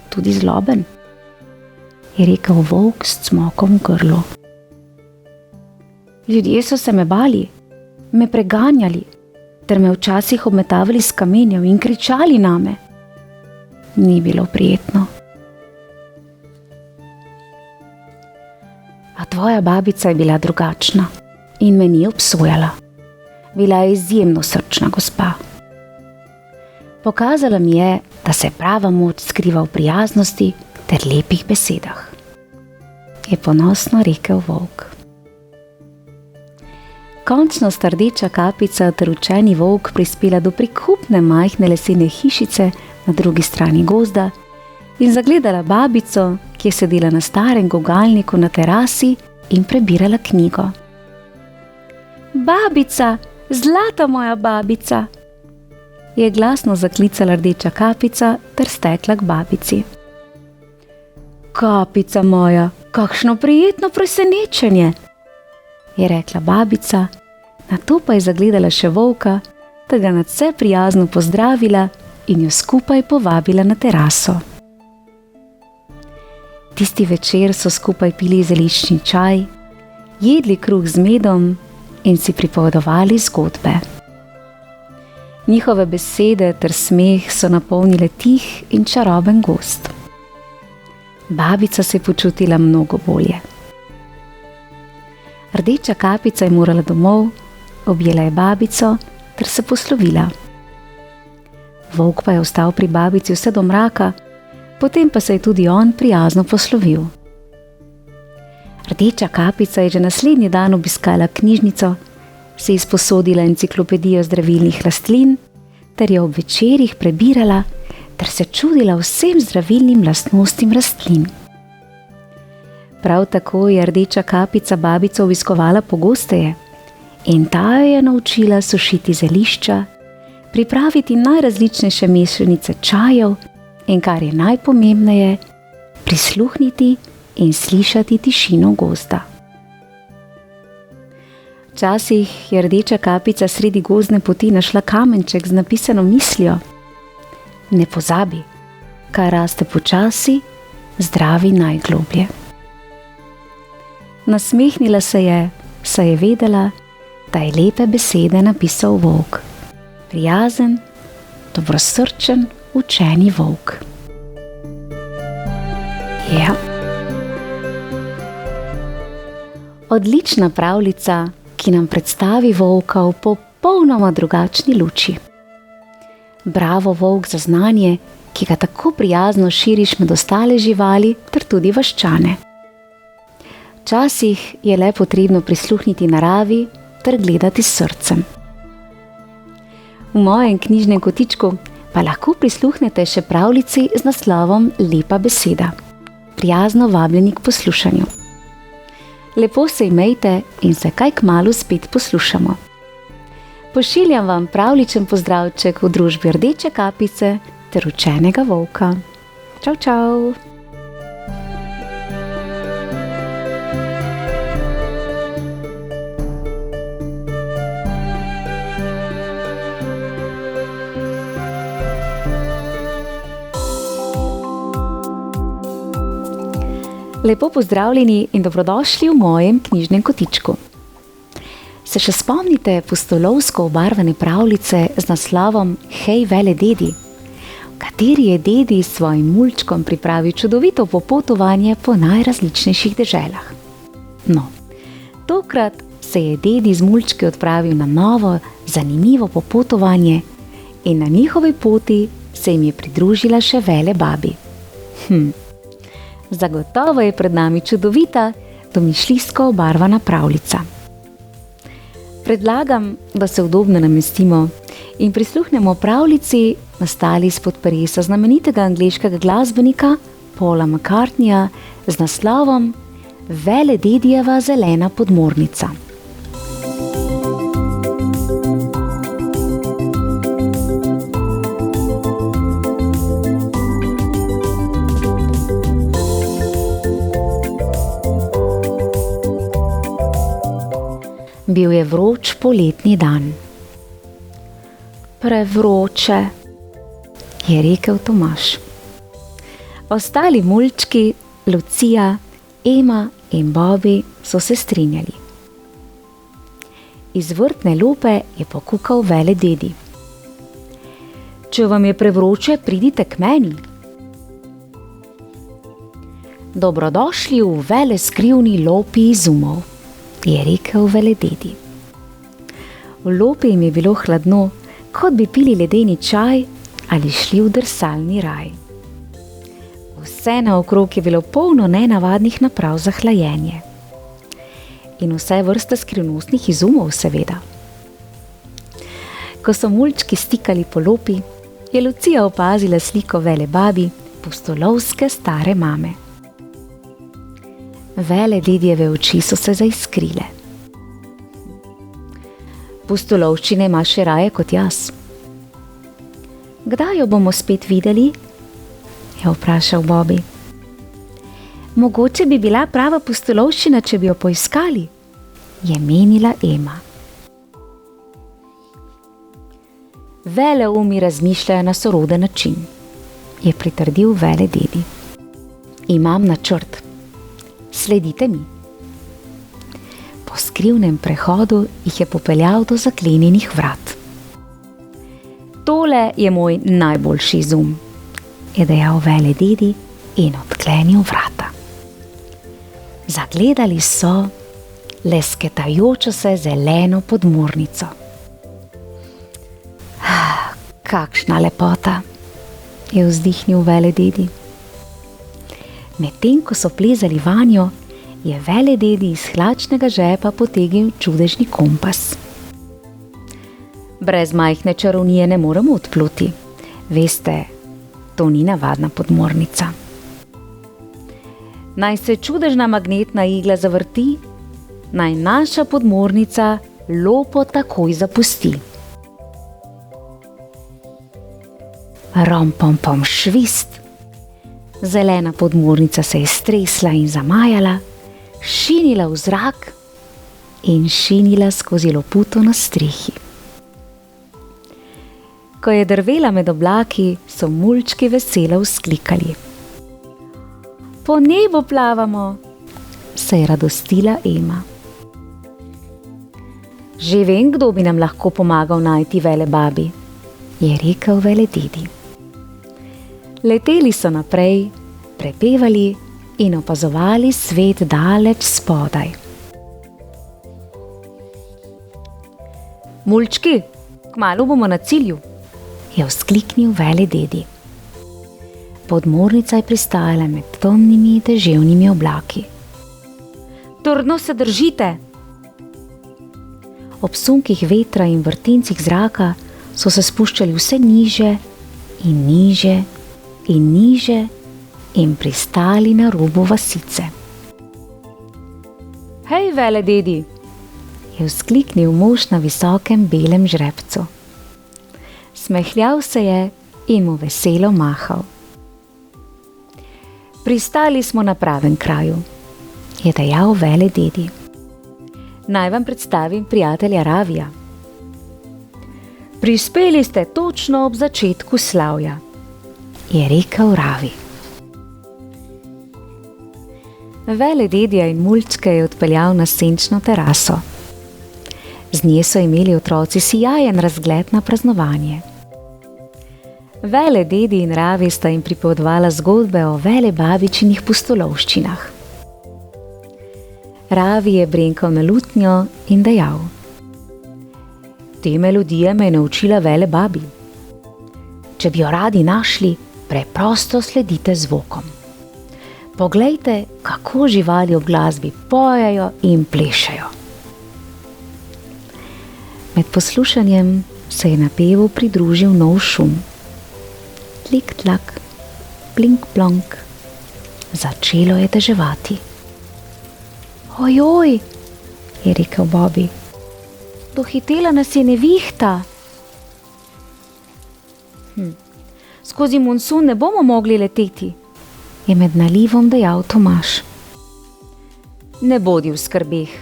tudi zloben, je rekel volk s cmokom v grlu. Ljudje so se me bali, me preganjali, ter me včasih obmetavali s kamenjev in kričali name. Ni bilo prijetno. A tvoja babica je bila drugačna in me ni obsojala. Bila je izjemno srčna gospa. Pokazala mi je, da se prava moč skriva v prijaznosti ter lepih besedah, je ponosno rekel volk. Končno sta Rdeča kapica ter učeni volk prispela do prikupne majhne lesene hišice na drugi strani gozda in zagledala babico, ki je sedela na starem gugalniku na terasi in prebirala knjigo. Babica, zlata moja babica, je glasno zaklicala Rdeča kapica ter stekla k babici. Kapica moja, kakšno prijetno presenečenje, je rekla babica, nato pa je zagledala še volka, da ga nadvse prijazno pozdravila in jo skupaj povabila na teraso. Tisti večer so skupaj pili zeliščni čaj, jedli kruh z medom in si pripovedovali zgodbe. Njihove besede ter smeh so napolnile tih in čaroben gozd. Babica se je počutila mnogo bolje. Rdeča kapica je morala domov, objela je babico ter se poslovila. Volk pa je ostal pri babici vse do mraka, potem pa se je tudi on prijazno poslovil. Rdeča kapica je že naslednji dan obiskala knjižnico, si izposodila enciklopedijo zdravilnih rastlin ter jo ob večerih prebirala ter se čudila vsem zdravilnim lastnostim rastlin. Prav tako je Rdeča kapica babico obiskovala pogosteje in ta jo je naučila sušiti zelišča, pripraviti najrazličnejše mešanice čajev in, kar je najpomembneje, prisluhniti in slišati tišino gozda. Včasih je Rdeča kapica sredi gozdne poti našla kamenček z napisano mislijo: ne pozabi, kar raste počasi, zdravi najgloblje. Nasmehnila se je, saj je vedela, da je lepe besede napisal volk. Prijazen, dobrosrčen, učeni volk. Ja. Odlična pravljica, ki nam predstavi volka v popolnoma drugačni luči. Bravo, volk, za znanje, ki ga tako prijazno širiš med ostale živali ter tudi vaščane. Včasih je le potrebno prisluhniti naravi ter gledati s srcem. V mojem knjižnem kotičku pa lahko prisluhnete še pravljici z naslovom Lepa beseda. Prijazno vabljeni k poslušanju. Lepo se imejte in se kaj kmalu spet poslušamo. Pošiljam vam pravličen pozdravček v družbi Rdeče kapice ter Učenega volka. Čau, čau! Lepo pozdravljeni in dobrodošli v mojem knjižnem kotičku. Se še spomnite pustolovsko obarvane pravljice z naslovom Hej, vele dedi, v kateri je dedi s svojim mulčkom pripravil čudovito popotovanje po najrazličnejših deželah? No, tokrat se je dedi z mulčki odpravil na novo, zanimivo popotovanje in na njihovi poti se jim je pridružila še vele babi. Zagotovo je pred nami čudovita, domišljijsko obarvana pravljica. Predlagam, da se udobno namestimo in prisluhnemo pravljici, nastali izpod peresa znamenitega angleškega glasbenika Paula McCartneyja z naslovom Vele dedijeva zelena podmornica. Bil je vroč poletni dan. Prevroče, je rekel Tomaž. Ostali mulčki, Lucija, Ema in Bobby so se strinjali. Iz vrtne lope je pokukal vele dedi. Če vam je prevroče, pridite k meni. Dobrodošli v vele skrivni lopi izumov, je rekel vele dedi. V lopi jim je bilo hladno, kot bi pili ledeni čaj ali šli v drsalni raj. Vse naokrog je bilo polno nenavadnih naprav za hlajenje. In vse vrste skrivnostnih izumov, seveda. Ko so mulčki stikali po lopi, je Lucija opazila sliko vele babi, pustolovske stare mame. Vele dedijeve oči so se zaiskrile. Pustolovščine ima še raje kot jaz. Kdaj jo bomo spet videli? Je vprašal Bobby. Mogoče bi bila prava pustolovščina, če bi jo poiskali, je menila Ema. Veleumi razmišljajo na soroden način, je pritrdil vele dedi. Imam načrt. Sledite mi. Po skrivnem prehodu jih je popeljal do zaklenjenih vrat. Tole je moj najboljši izum, je dejal vele dedi in odklenil vrata. Zagledali so lesketajočo se zeleno podmornico. Kakšna lepota, je vzdihnil vele dedi. Medtem ko so plezali vanjo, je vele dedi iz hlačnega žepa potegnil čudežni kompas. Brez majhne čarovnije ne moremo odpluti. Veste, to ni navadna podmornica. Naj se čudežna magnetna igla zavrti, naj naša podmornica lopo takoj zapusti. Rom pom pom švist. Zelena podmornica se je stresla in zamajala, šinila v zrak in šinila skozi loputo na strehi. Ko je drvela med oblaki, so mulčki veselo vzklikali. Po nebu plavamo, se je radostila Ema. Že vem, kdo bi nam lahko pomagal najti vele babi, je rekel vele dedi. Leteli so naprej, prepevali in opazovali svet daleč spodaj. Mulčki, kmalu bomo na cilju, je vzkliknil vele dedi. Podmornica je pristajala med temnimi deževnimi oblaki. Trdno se držite! Ob sunkih vetra in vrtincih zraka so se spuščali vse niže in niže in niže in pristali na robu vasice. Hej, vele dedi, je vzkliknil mož na visokem belem žrebcu. Smehljal se je in mu veselo mahal. Pristali smo na pravem kraju, je dejal vele dedi. Naj vam predstavim prijatelja Ravija. Prispeli ste točno ob začetku slavja, je rekel Ravi. Vele dedija in mulčke je odpeljal na senčno teraso. Z nje so imeli otroci sijajen razgled na praznovanje. Vele dedi in Ravi sta jim pripovedovala zgodbe o vele babičinih pustolovščinah. Ravi je brenkal na lutnjo in dejal: Te melodije me je naučila vele babi. Če bi jo radi našli, preprosto sledite zvokom. Poglejte, kako živali ob glasbi pojejo in plešejo. Med poslušanjem se je napevu pridružil nov šum. Tlik tlak, blink blonk. Začelo je deževati. Ojoj, je rekel Bobby. Dohitela nas je nevihta. Skozi monsun ne bomo mogli leteti, je med nalivom dejal Tomaž. Ne bodi v skrbeh,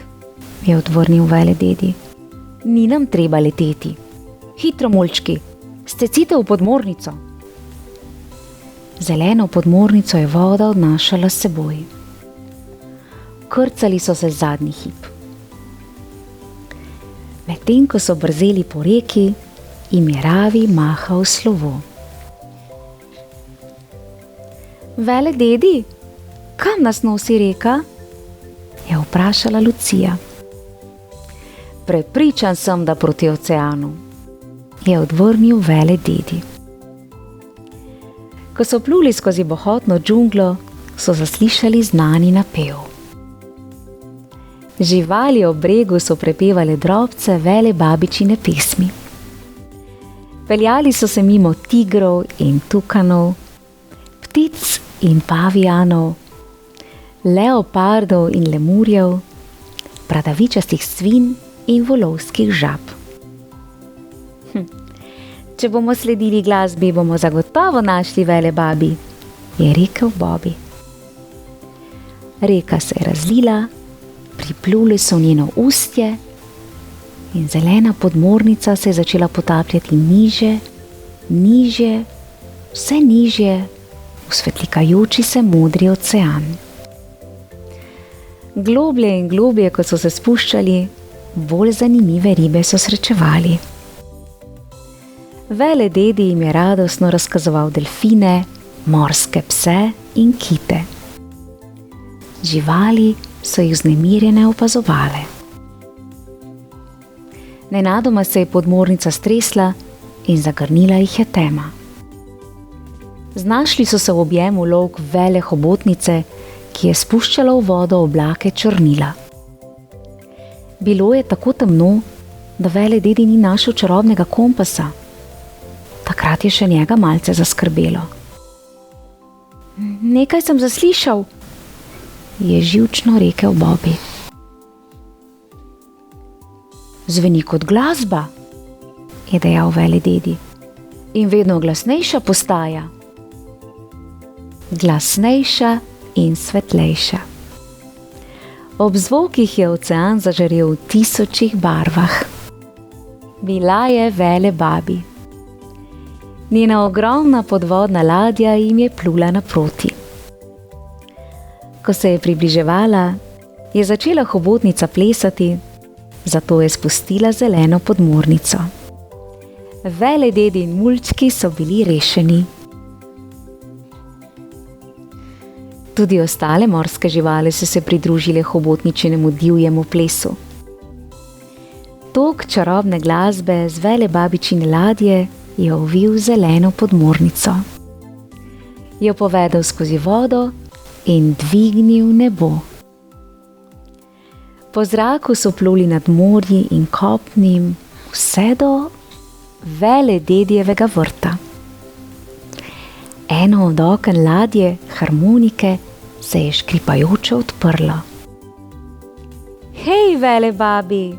je odvrnil vele dedi. Ni nam treba leteti. Hitro, mulčki, stecite v podmornico. Zeleno podmornico je voda odnašala s seboj. Krcali so se zadnji hip. Medtem ko so brzeli po reki, jim je Ravi mahal slovo. Vele dedi, kam nas nosi reka? Je vprašala Lucija. Prepričan sem, da proti oceanu, je odvrnil vele dedi. Ko so pluli skozi bohotno džunglo, so zaslišali znani napev. Živali ob bregu so prepevale drobce vele babičine pesmi. Peljali so se mimo tigrov in tukanov, ptic in pavijanov, leopardov in lemurjev, bradavičastih svin in volovskih žab. Če bomo sledili glasbi, bomo zagotovo našli vele babi, je rekel Bobby. Reka se je razlila, pripluli so v njeno ustje in zelena podmornica se je začela potapljati niže, nižje, vse nižje v svetlikajoči se modri ocean. Globlje in globlje, ko so se spuščali, bolj zanimive ribe so srečevali. Vele dedi jim je radostno razkazoval delfine, morske pse in kite. Živali so jih vznemirjene opazovale. Nenadoma se je podmornica stresla in zagrnila jih je tema. Znašli so se v objemu lovk vele hobotnice, ki je spuščala v vodo oblake črnila. Bilo je tako temno, da vele dedi ni našel čarobnega kompasa. Takrat je še njega malce zaskrbelo. Nekaj sem zaslišal, je živčno rekel Bobby. Zveni kot glasba, je dejal vele dedi. In vedno glasnejša postaja. Glasnejša in svetlejša. Ob zvokih je ocean zažarel v tisočih barvah. Bila je vele babi. Njena ogromna podvodna ladja jim je plula naproti. Ko se je približevala, je začela hobotnica plesati, zato je spustila zeleno podmornico. Vele dedi in mulčki so bili rešeni. Tudi ostale morske živali so se pridružile hobotničinemu divjemu plesu. Tok čarobne glasbe z vele babičine ladje je ovil zeleno podmornico. Jo povedal skozi vodo in dvignil nebo. Po zraku so pluli nad morji in kopnim, vse do Velededijevega vrta. Eno od oken ladje, harmonike, se je škripajoče odprlo. Hej, Velebabi!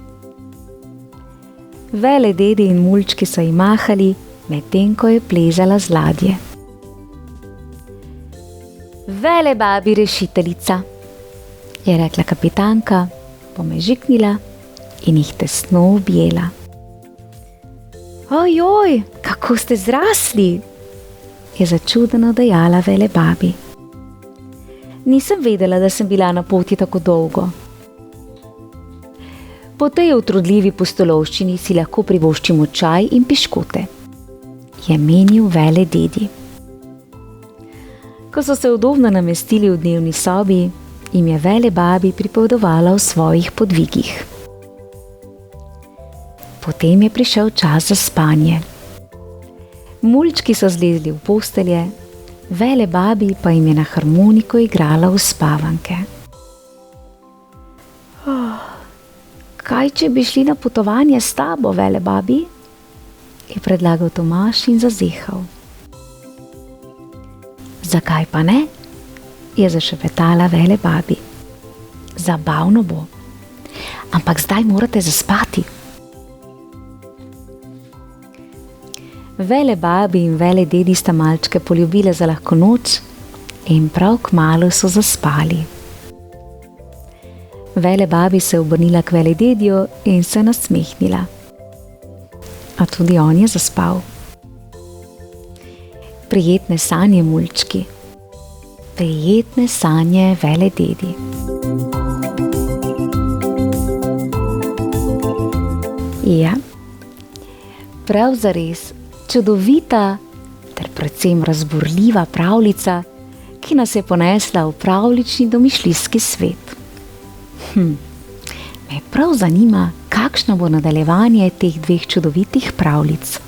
Velededi in mulčki so ji mahali, medtem ko je plezala z ladje. Velebabi, rešiteljica, je rekla kapitanka, pomežiknila in jih tesno objela. Ojoj, kako ste zrasli, je začudeno dejala Velebabi. Nisem vedela, da sem bila na poti tako dolgo. Po tej utrudljivi pustolovščini si lahko privoščimo čaj in piškote, je menil Velededi. Ko so se udobno namestili v dnevni sobi, jim je Velebabi pripovedovala o svojih podvigih. Potem je prišel čas za spanje. Mulčki so zlezli v postelje, Velebabi pa jim je na harmoniko igrala uspavanke. Kaj, če bi šli na potovanje s tabo, Velebabi? Je predlagal Tomaž in zazehal. Zakaj pa ne? Je zašepetala Velebabi. Zabavno bo. Ampak zdaj morate zaspati. Velebabi in Velededi sta malčke poljubile za lahko noč in prav kmalu so zaspali. Velebabi se je obrnila k Veledediju in se nasmehnila. A tudi on je zaspal. Prijetne sanje, mulčki. Prijetne sanje, Velededi. Ja, prav zares čudovita ter predvsem razburljiva pravljica, ki nas je ponesla v pravljični domišljijski svet. Me prav zanima, kakšno bo nadaljevanje teh dveh čudovitih pravljic.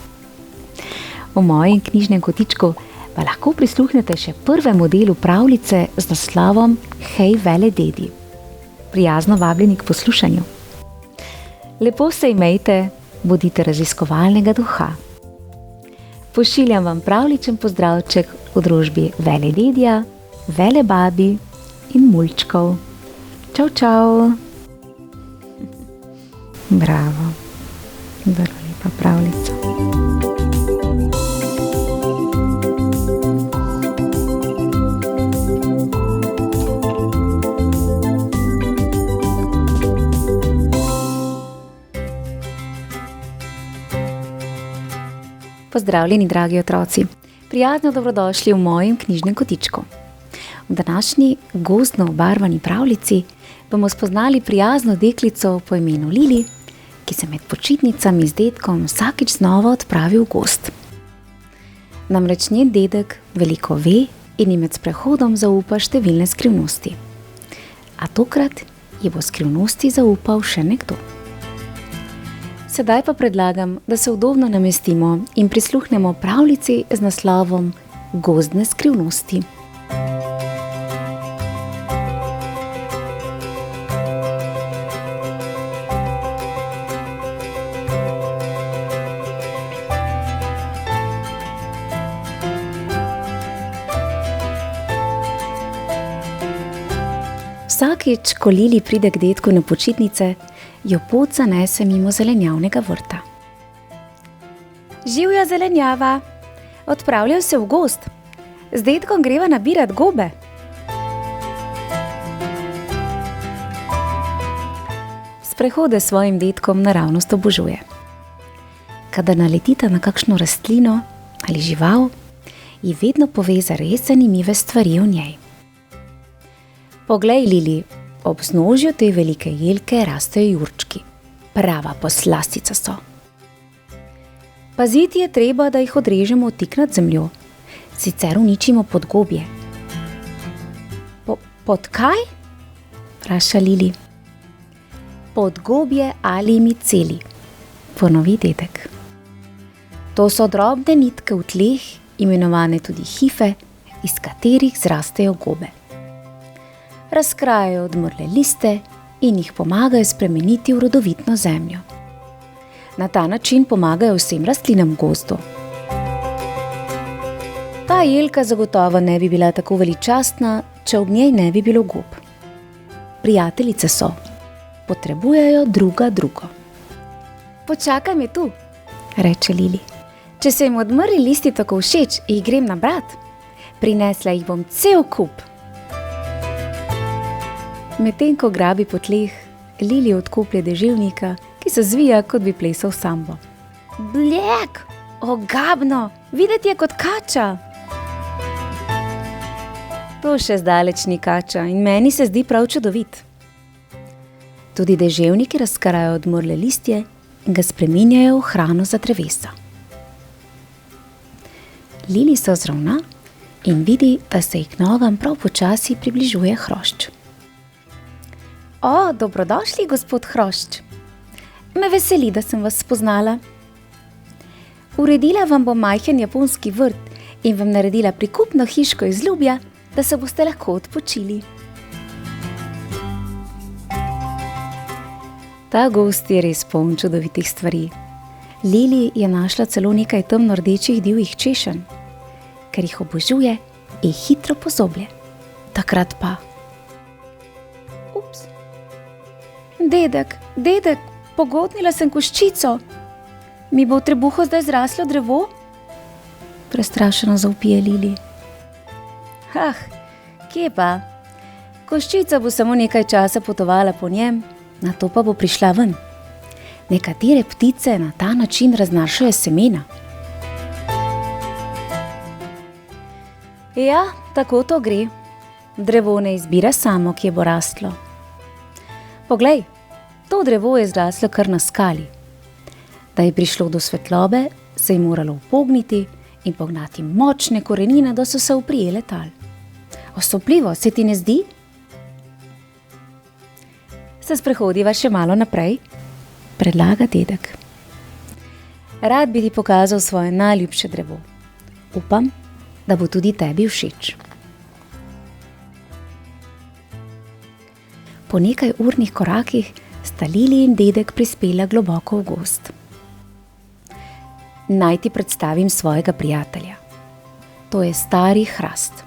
V mojem knjižnem kotičku pa lahko prisluhnete še prvemu delu pravljice z naslovom Hej, Velededi. Prijazno vabljeni k poslušanju. Lepo se imejte, bodite raziskovalnega duha. Pošiljam vam pravličen pozdravček v družbi Velededija, Velebabi in mulčkov. Čau, čau. Bravo. Zelo lepa pravljica. Pozdravljeni, dragi otroci. Prijazno dobrodošli v mojem knjižnem kotičku. V današnji gozdno obarvani pravljici bomo spoznali prijazno deklico po imenu Lili, ki se med počitnicami z dedkom vsakič znova odpravi v gozd. Namreč njen dedek veliko ve in ji med sprehodom zaupa številne skrivnosti. A tokrat ji bo skrivnosti zaupal še nekdo. Sedaj pa predlagam, da se udobno namestimo in prisluhnemo pravljici z naslovom Gozdne skrivnosti. Vsakič, ko Lili pride k dedku na počitnice, jo pot zanese mimo zelenjavnega vrta. Živjo, zelenjava! Odpravljal se v gozd. Z dedkom greva nabirat gobe. Sprehode s svojim dedkom naravnost obožuje. Kadar naletita na kakšno rastlino ali žival, ji vedno pove zares zanimive stvari o njej. Poglej, Lili, ob vznožju te velike jelke rastejo jurčki. Prava poslastica so. Paziti je treba, da jih odrežemo tik nad zemljo, sicer uničimo podgobje. Pod kaj? Vpraša Lili. Podgobje ali miceli, ponovi dedek. To so drobne nitke v tleh, imenovane tudi hife, iz katerih zrastejo gobe. Razkrajajo odmrle liste in jih pomagajo spremeniti v rodovitno zemljo. Na ta način pomagajo vsem rastlinam v gozdu. Ta jelka zagotovo ne bi bila tako veličastna, če ob njej ne bi bilo gob. Prijateljice so, potrebujejo druga drugo. Počakaj me tu, reče Lili. Če se jim odmrli listi tako všeč, jih grem nabrat. Prinesla jih bom cel kup. Medtem ko grabi po tleh, Lili odkoplje deževnika, ki se zvija, kot bi plesal sambo. Bljek, ogabno, videti je kot kača. To še zdaleč ni kača in meni se zdi prav čudovit. Tudi deževniki razkarajo odmrle listje in ga spreminjajo v hrano za drevesa. Lili se ozravna in vidi, da se ji k nogam prav počasi približuje hrošč. O, dobrodošli, gospod Hrošč. Me veseli, da sem vas spoznala. Uredila vam bom majhen japonski vrt in vam naredila prikupno hiško iz lubja, da se boste lahko odpočili. Ta gozd je res poln čudovitih stvari. Lili je našla celo nekaj temno-rdečih divjih češenj. Ker jih obožuje, jih hitro pozoblje. Takrat pa... Ups! Dedek, pogodnila sem koščico. Mi bo v trebuhu zdaj zraslo drevo? Prestrašeno zavpije Lili. Kje pa? Koščica bo samo nekaj časa potovala po njem, nato pa bo prišla ven. Nekatere ptice na ta način raznašajo semena. Ja, tako to gre. Drevo ne izbira samo, kje bo rastlo. Poglej, to drevo je zraslo kar na skali. Da je prišlo do svetlobe, se je moralo upogniti in pognati močne korenine, da so se oprijele tal. Osupljivo, se ti ne zdi? Se sprehodiva še malo naprej, predlaga dedek. Rad bi ti pokazal svoje najljubše drevo. Upam, da bo tudi tebi všeč. Po nekaj urnih korakih sta Lili in dedek prispela globoko v gozd. Naj ti predstavim svojega prijatelja. To je stari hrast.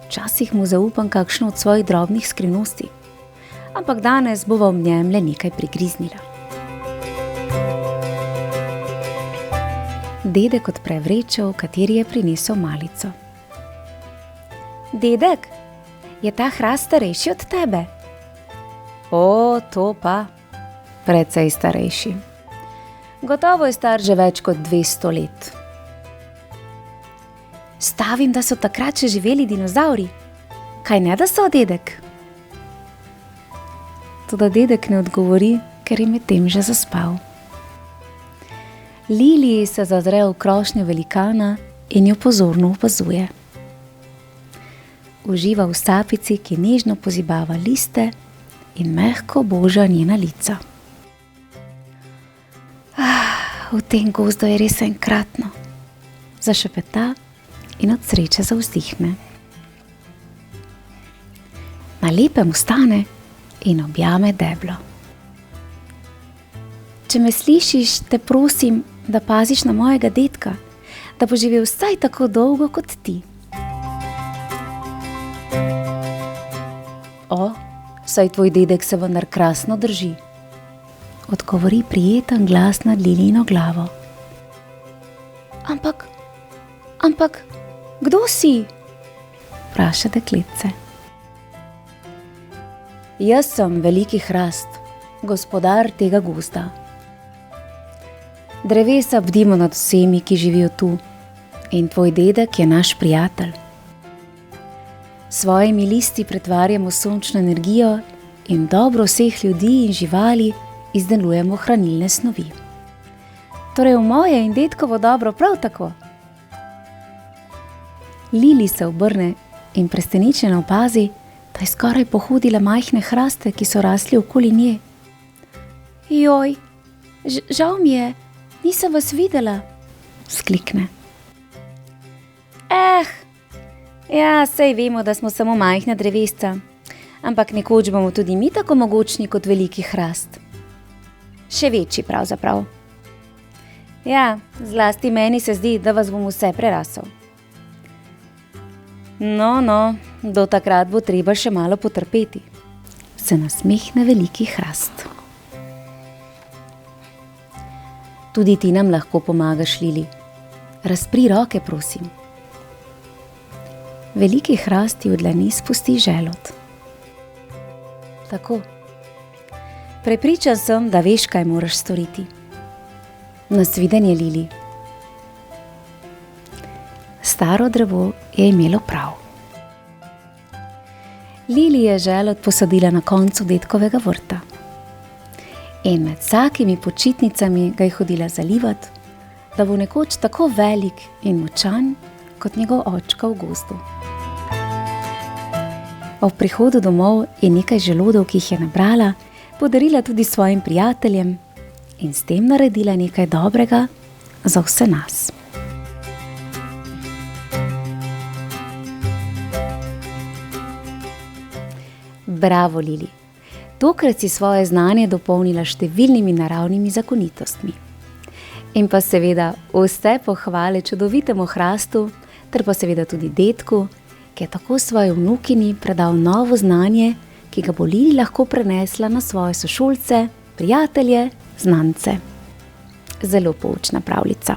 Včasih mu zaupam kakšno od svojih drobnih skrivnosti, ampak danes bova v njem le nekaj prigriznila. Dedek odpre vrečo, v kateri je prinesel malico. Dedek, je ta hrast starejši od tebe? O, to pa, precej starejši. Gotovo je star že več kot 200 let. Stavim, da so takrat še živeli dinozavri. Kaj ne, da so, dedek? Toda dedek ne odgovori, ker je medtem že zaspal. Lili se zazre v krošnjo velikana in jo pozorno opazuje. Uživa v sapici, ki nežno pozibava liste in mehko boža njena lica. V tem gozdu je res enkratno, zašepeta in od sreče zavzdihne. Na lepem vstane in objame deblo. Če me slišiš, te prosim, da paziš na mojega dedka, da bo živel vsaj tako dolgo kot ti. O, saj tvoj dedek se vendar krasno drži, odgovori prijeten glas nad Lilino glavo. Ampak, kdo si? Vpraša dekletce. Jaz sem veliki hrast, gospodar tega gozda. Drevesa bdimo nad vsemi, ki živijo tu, in tvoj dedek je naš prijatelj. S svojimi listi pretvarjamo sončno energijo in dobro vseh ljudi in živali izdelujemo hranilne snovi. Torej v moje in dedkovo dobro prav tako. Lili se obrne in presenečeno opazi, da je skoraj pohodila majhne hraste, ki so rasli okoli nje. Joj, žal mi je, nisem vas videla, vzklikne. Ja, sej vemo, da smo samo majhna drevesca, ampak nekoč bomo tudi mi tako mogočni kot veliki hrast. Še večji pravzaprav. Ja, zlasti meni se zdi, da vas bom vse prerasel. No, do takrat bo treba še malo potrpeti. Se nasmehne veliki hrast. Tudi ti nam lahko pomagaš, Lili. Razpri roke, prosim. Veliki hrast ji v dlani spusti želod. Tako. Prepričan sem, da veš, kaj moraš storiti. Nasvidenje, Lili. Staro drevo je imelo prav. Lili je želod posadila na koncu dedkovega vrta. In med vsakimi počitnicami ga je hodila zalivat, da bo nekoč tako velik in močan kot njegov očka v gozdu. Ob prihodu domov je nekaj želodov, ki jih je nabrala, podarila tudi svojim prijateljem in s tem naredila nekaj dobrega za vse nas. Bravo, Lili. Tokrat si svoje znanje dopolnila številnimi naravnimi zakonitostmi. In pa seveda vse pohvale čudovitemu hrastu, ter pa seveda tudi dedku, ki je tako svoji vnukini predal novo znanje, ki ga bo Lili lahko prenesla na svoje sošolce, prijatelje, znance. Zelo poučna pravljica.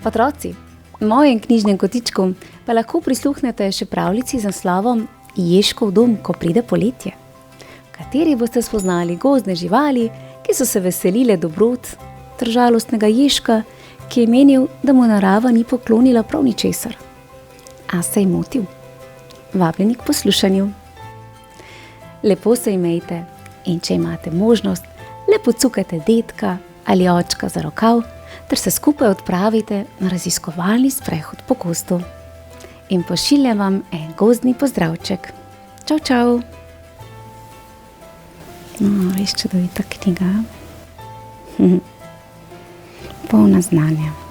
Otroci, v mojem knjižnem kotičku pa lahko prisluhnete še pravljici z naslovom Ježkov dom, ko pride poletje, v kateri boste spoznali gozdne živali, ki so se veselile dobrot, ter žalostnega ježka, ki je menil, da mu narava ni poklonila prav ničesar. A se je motil. Vabljeni k poslušanju. Lepo se imejte in če imate možnost, le pocukajte dedka ali očka za rokav, ter se skupaj odpravite na raziskovalni sprehod po gozdu. In pošiljam vam en gozdni pozdravček. Čau, čau. No, res čudovita knjiga. Polna znanja.